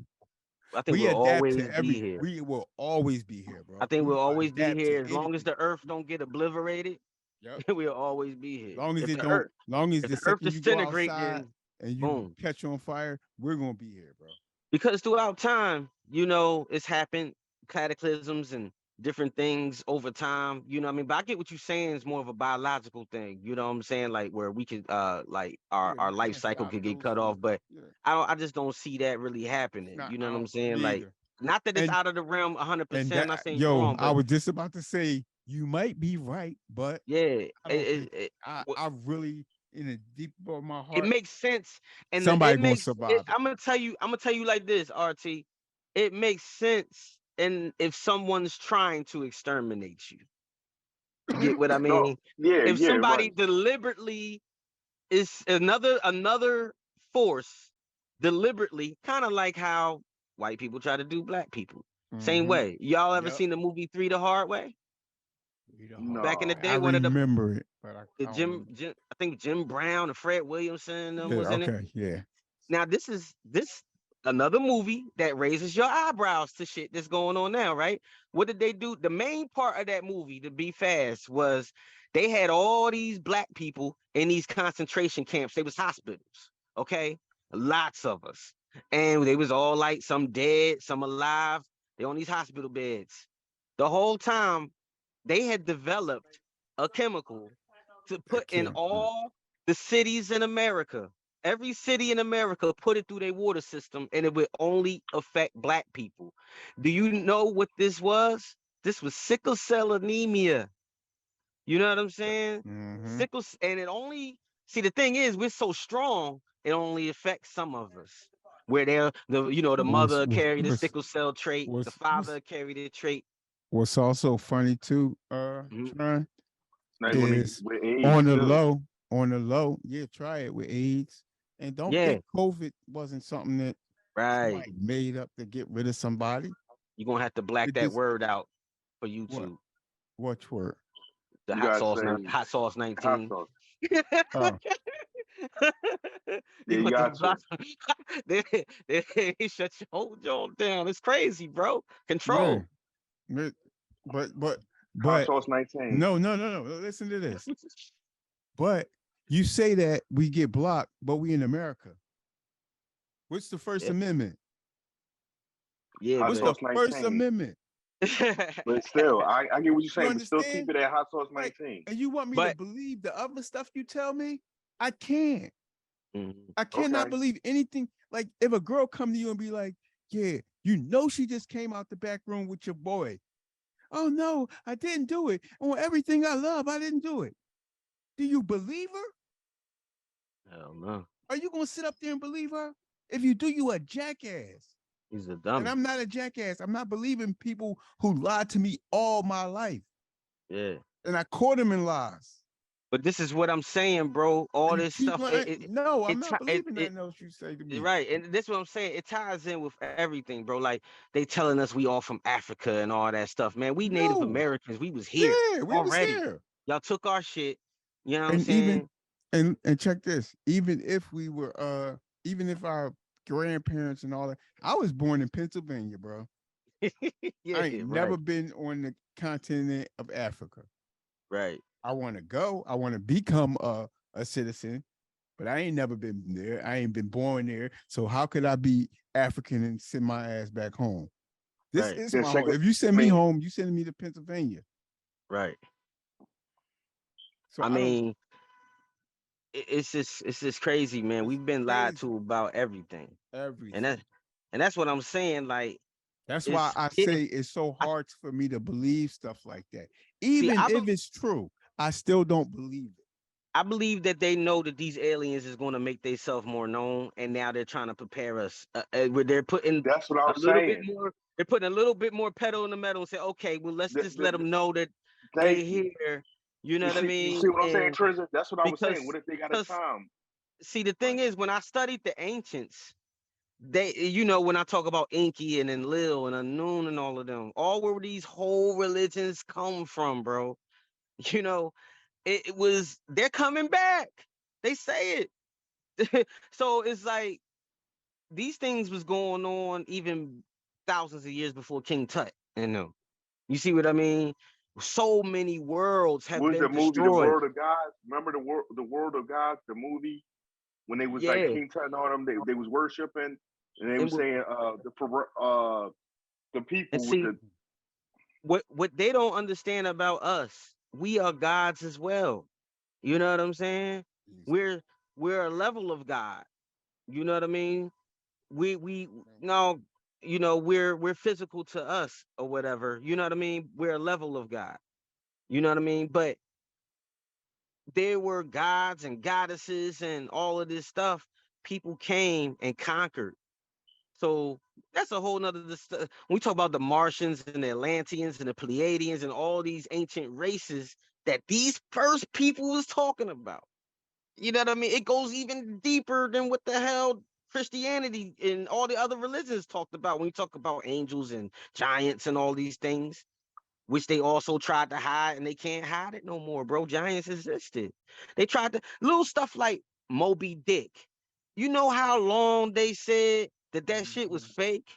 S2: I think
S1: We
S2: we'll
S1: adapt
S2: always
S1: to
S2: be here.
S1: we will always be here, bro.
S2: I think
S1: We
S2: we'll
S1: will
S2: always be
S1: adapt to
S2: here as long as
S1: anything.
S2: the earth don't get obliterated.
S1: Yep.
S2: We'll always be here.
S1: Long as
S2: If
S1: it
S2: the
S1: don't,
S2: earth,
S1: long as
S2: if
S1: the
S2: the earth
S1: second you go
S2: disintegrate,
S1: outside
S2: then
S1: and you
S2: boom.
S1: catch on fire, we're gonna be here, bro.
S2: Because throughout time, it's happened, cataclysms and different things over time. You know what I mean? But I get what you're saying is more of a biological thing. You know what I'm saying? Like where we could like
S1: Yeah,
S2: our
S1: you
S2: life
S1: can't
S2: cycle
S1: stop
S2: could get
S1: those
S2: cut off.
S1: things.
S2: But
S1: Yeah.
S2: I just don't see that really happening.
S1: Not,
S2: You know
S1: I
S2: what I'm
S1: don't,
S2: saying?
S1: me
S2: Like
S1: either.
S2: not that it's
S1: And
S2: out of the realm 100%. I'm not
S1: that,
S2: saying it's
S1: yo,
S2: wrong,
S1: I
S2: but
S1: was just about to say you might be right, but
S2: yeah,
S1: I don't think I really in the deep of my
S2: it
S1: heart
S2: makes sense. And
S1: somebody
S2: it
S1: gonna
S2: makes it,
S1: survive it.
S2: I'm gonna tell you like this, RT. It makes sense. And if someone's trying to exterminate you, you get what I
S3: No,
S2: mean?
S3: yeah,
S2: If
S3: yeah,
S2: somebody
S3: right.
S2: deliberately is another force deliberately, kind of like how white people try to do black people. Same
S1: Mm-hmm.
S2: way. Y'all ever
S1: Yep.
S2: seen the movie Three the Hard Way? Back in the
S3: No.
S2: day,
S1: I
S2: one of
S1: remember it, but
S2: the
S1: I don't remember.
S2: I think Jim Brown and Fred Williamson
S1: Yeah,
S2: was in it.
S1: okay, yeah.
S2: Now this another movie that raises your eyebrows to shit that's going on now, right? What did they do? The main part of that movie, to be fast, was they had all these black people in these concentration camps. They was hospitals, okay? Lots of us. And they was all like some dead, some alive. They on these hospital beds. The whole time they had developed a chemical to put
S1: That
S2: in
S1: killed.
S2: all the cities in America. Every city in America put it through their water system, and it would only affect black people. Do you know what this was? This was sickle cell anemia. You know what I'm saying?
S1: Mm-hmm.
S2: And it only the thing is, we're so strong, it only affects some of us. Where the mother carried the sickle cell trait, the father carried the trait.
S1: What's also funny too,
S2: Mhm.
S1: Tron,
S3: Like when they
S1: is
S3: with AIDS too.
S1: on the low, yeah, try it with AIDS. And don't
S2: Yeah,
S1: think COVID wasn't something that
S2: right.
S1: somebody made up to get rid of somebody.
S2: You're gonna have to black
S1: It
S2: that
S1: just
S2: word out for
S1: what?
S2: YouTube.
S1: What word?
S2: The
S3: You gotta say
S2: hot sauce
S3: hot
S2: 19.
S3: sauce.
S1: Oh,
S3: Yeah,
S2: You
S3: you
S2: put the
S3: got to.
S2: they shut your whole jaw down. It's crazy, bro.
S1: yeah.
S2: Control.
S1: But
S3: Hot
S1: but
S3: sauce 19.
S1: no. Listen to this. But you say that we get blocked, but we in America. What's the First
S2: Yeah,
S1: Amendment?
S2: yeah,
S3: Hot
S1: What's the
S3: sauce
S1: First
S3: 19.
S1: Amendment?
S3: But still, I get what you're
S1: You
S3: saying, but still
S1: understand?
S3: keep it at hot sauce
S1: Right.
S3: 19.
S1: And you want me to
S2: but
S1: believe the other stuff you tell me? I can't.
S2: Mhm.
S1: I cannot
S3: Okay.
S1: believe anything. Like if a girl come to you and be like, yeah, she just came out the back room with your boy. Oh no, I didn't do it. On everything I love, I didn't do it. Do you believe her?
S2: Hell no.
S1: Are you gonna sit up there and believe her? If you do, you a jackass.
S2: He's a
S1: And
S2: dummy.
S1: I'm not a jackass. I'm not believing people who lied to me all my life.
S2: Yeah.
S1: And I caught them in lies.
S2: But this is what I'm saying, bro. All
S1: And you
S2: this
S1: keep
S2: stuff,
S1: lying. No, I'm not
S2: it,
S1: believing
S2: it,
S1: nothing else you say to me.
S2: right. And this is what I'm saying. It ties in with everything, bro. Like they telling us we all from Africa and all that stuff, man. We Native
S1: No.
S2: Americans, we was here
S1: Yeah, we was
S2: already.
S1: here.
S2: Y'all took our shit. You know what I'm
S1: And even
S2: saying?
S1: and check this. Even if we were even if our grandparents and all that, I was born in Pennsylvania, bro.
S2: Yeah,
S1: I ain't
S2: right,
S1: never been on the continent of Africa.
S2: right.
S1: I want to go. I want to become a a citizen, but I ain't never been there. I ain't been born there. So how could I be African and send my ass back home? This
S2: Right.
S1: is
S3: The
S1: my home.
S3: second,
S1: If you
S3: I
S1: send me
S3: mean,
S1: home, you sending me to Pennsylvania.
S2: Right.
S1: So
S2: I
S1: I don't
S2: mean, it's just crazy, man.
S1: it's
S2: We've been lied
S1: crazy.
S2: to about everything. And
S1: Everything.
S2: that's what I'm saying. Like,
S1: That's why
S2: it's
S1: I
S2: getting
S1: say it's so
S2: I
S1: hard for me to believe stuff like that.
S2: see,
S1: Even if it's true, I still don't believe it.
S2: I believe that they know that these aliens is going to make themselves more known, and now they're trying to prepare us. Where they're putting
S3: that's what I
S2: a
S3: was
S2: little bit
S3: saying.
S2: more. They're putting a little bit more pedal in the metal and say, okay, well, let's just let
S3: The,
S2: them know that they
S3: thank you.
S2: here. You know what I
S3: You
S2: mean?
S3: see what I'm saying,
S2: And
S3: Trizzy? That's what I was saying. What
S2: because,
S3: if they got a
S2: because
S3: time?
S2: see, the thing
S3: Right.
S2: is, when I studied the ancients, they, when I talk about Enki and Enlil and Anun and all of them, all where these whole religions come from, bro. You know, it was they're coming back. They say it. So it's like these things was going on even thousands of years before King Tut and them. You see what I mean? So many worlds have
S3: What was the
S2: been
S3: movie, The
S2: destroyed.
S3: World of God? Remember the World of God, the movie when they was like
S2: Yeah,
S3: King Tut and all them, they was worshiping and they
S2: and
S3: was saying the
S2: and
S3: people with
S2: see
S3: the
S2: what they don't understand about us. We are gods as well. You know what I'm saying? We're we're a level of God. You know what I mean? We no, we're physical to us or whatever. You know what I mean? We're a level of God. You know what I mean? But there were gods and goddesses and all of this stuff. People came and conquered. So that's a whole nother when we talk about the Martians and the Atlanteans and the Pleiadians and all these ancient races that these first people was talking about. You know what I mean? It goes even deeper than what the hell Christianity and all the other religions talked about when you talk about angels and giants and all these things, which they also tried to hide and they can't hide it no more, bro. Giants existed. They tried to little stuff like Moby Dick. You know how long they said that shit was fake?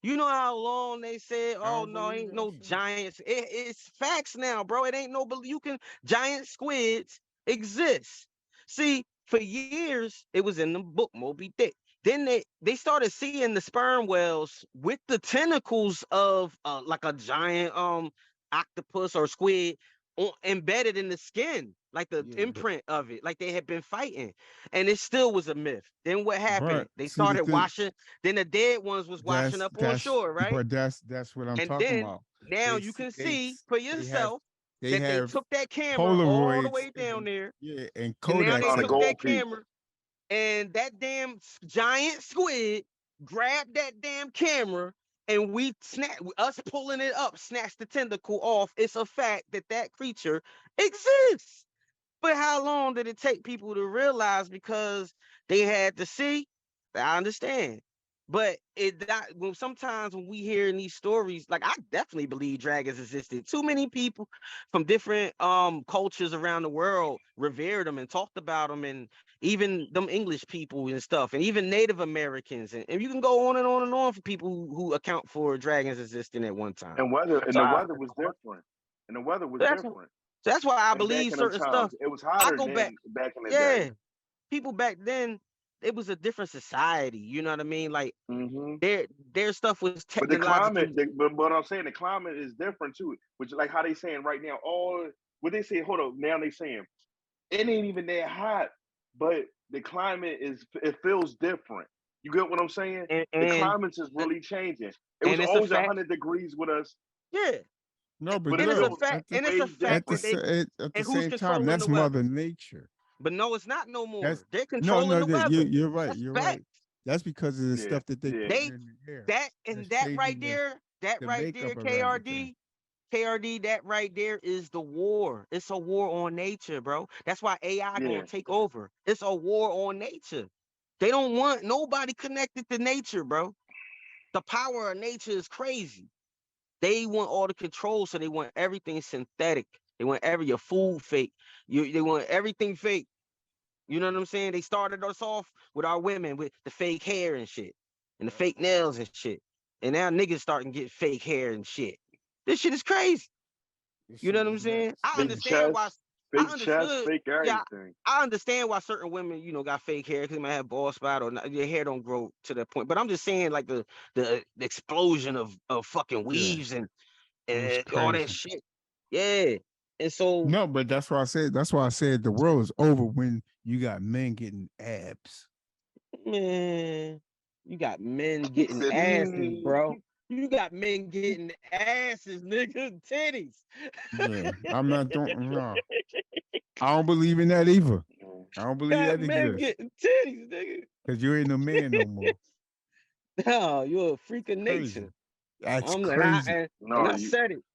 S2: You know how long they said,
S1: I
S2: oh
S1: don't
S2: no,
S1: believe
S2: ain't
S1: that
S2: no
S1: shit.
S2: giants. It's facts now, bro. It ain't no you can giant squids exist. See, for years it was in the book Moby Dick. Then they started seeing the sperm whales with the tentacles of like a giant octopus or squid embedded in the skin, like the
S1: Yeah,
S2: imprint of it, like they had been fighting, and it still was a myth. Then what happened?
S1: but
S2: They
S1: see the
S2: started
S1: thing
S2: washing. Then the dead ones was washing up on shore, right?
S1: but that's what I'm
S2: And
S1: talking
S2: then
S1: about.
S2: now you can see for
S1: They have
S2: yourself
S1: they
S2: that they
S1: have
S2: took that camera all the
S1: Polaroids
S2: way down there,
S1: and
S2: and now they
S1: Kodaks
S3: on the
S1: of
S2: took
S1: it.
S3: gold
S2: that
S3: piece.
S2: camera and that damn giant squid grabbed that damn camera and we snap us pulling it up, snatched the tentacle off. It's a fact that that creature exists. But how long did it take people to realize because they had to see? I understand. But when sometimes when we hear in these stories, like I definitely believe dragons existed. Too many people from different cultures around the world revered them and talked about them, and even them English people and stuff, and even Native Americans, and you can go on and on and on for people who account for dragons existing at one time.
S3: And
S2: So
S3: the weather was different. And the weather was
S2: that's
S3: different.
S2: that's why I
S3: And back
S2: believe
S3: in them
S2: certain stuff.
S3: times, it was
S2: I
S3: hotter
S2: go back,
S3: than back in the day.
S2: yeah. People back then, it was a different society. You know what I mean? Like
S3: Hmm.
S2: their stuff was
S3: But the climate,
S2: technologically.
S3: but I'm saying the climate is different too. Which like how they saying right now, all what they say. Hold up, now they saying it ain't even that hot, but the climate it feels different. You get what I'm saying?
S2: and
S3: The
S2: and
S3: climate is really changing. It was
S2: and it's a
S3: always
S2: fact.
S3: 100 degrees with us,
S2: Yeah,
S1: No, but
S3: but it
S2: and it's a
S1: look,
S3: feels
S2: fact. And it's a
S3: way
S2: fact that
S3: different.
S1: at the
S2: and who's
S1: same time,
S2: controlling
S1: that's
S2: the
S1: Mother
S2: weather.
S1: Nature.
S2: But no, it's not no
S1: That's
S2: more. They're
S1: no,
S2: controlling the
S1: that
S2: weather.
S1: you're right.
S2: That's
S1: You're
S2: fact.
S1: right. That's because of the
S3: Yeah,
S1: stuff that they
S3: yeah.
S1: put
S2: They
S1: in the air.
S2: that
S1: That's
S2: and
S1: changing
S2: that
S1: the
S2: right there,
S1: makeup of everything.
S2: KRD, that right there is the war. It's a war on nature, bro. That's why AI
S3: Yeah.
S2: gonna take over. It's a war on nature. They don't want nobody connected to nature, bro. The power of nature is crazy. They want all the control, so they want everything synthetic. They want your food fake. They want everything fake. You know what I'm saying? They started us off with our women with the fake hair and shit, and the fake nails and shit. And now niggas starting to get fake hair and shit. This shit is crazy.
S1: This
S2: You know
S1: shit
S2: what
S1: is
S2: I'm saying?
S1: nuts,
S2: I
S3: Fake
S1: man.
S2: understand why
S3: chest, Fake chest,
S2: understood.
S3: fake
S2: Yeah,
S3: everything.
S2: I understand why certain women, got fake hair because they might have bald spot or not, your hair don't grow to that point. But I'm just saying, like the explosion of fucking
S1: Yeah,
S2: weaves and
S1: it was
S2: all that
S1: crazy.
S2: shit. Yeah, and so
S1: No, but that's why I said. That's why I said the world is over when you got men getting abs.
S2: man, you got men
S3: He
S2: getting
S3: said,
S2: asses, bro. You got men getting asses, nigga, titties.
S1: Yeah, I'm not doing. No, I don't believe in that either. I don't believe
S2: Got
S1: that
S2: men
S1: exists
S2: getting titties, nigga.
S1: because you ain't a man no more.
S2: No, you're a freak of
S1: Crazy.
S2: nature.
S1: That's
S2: I'm and I
S1: crazy.
S2: and
S3: no,
S2: I said it.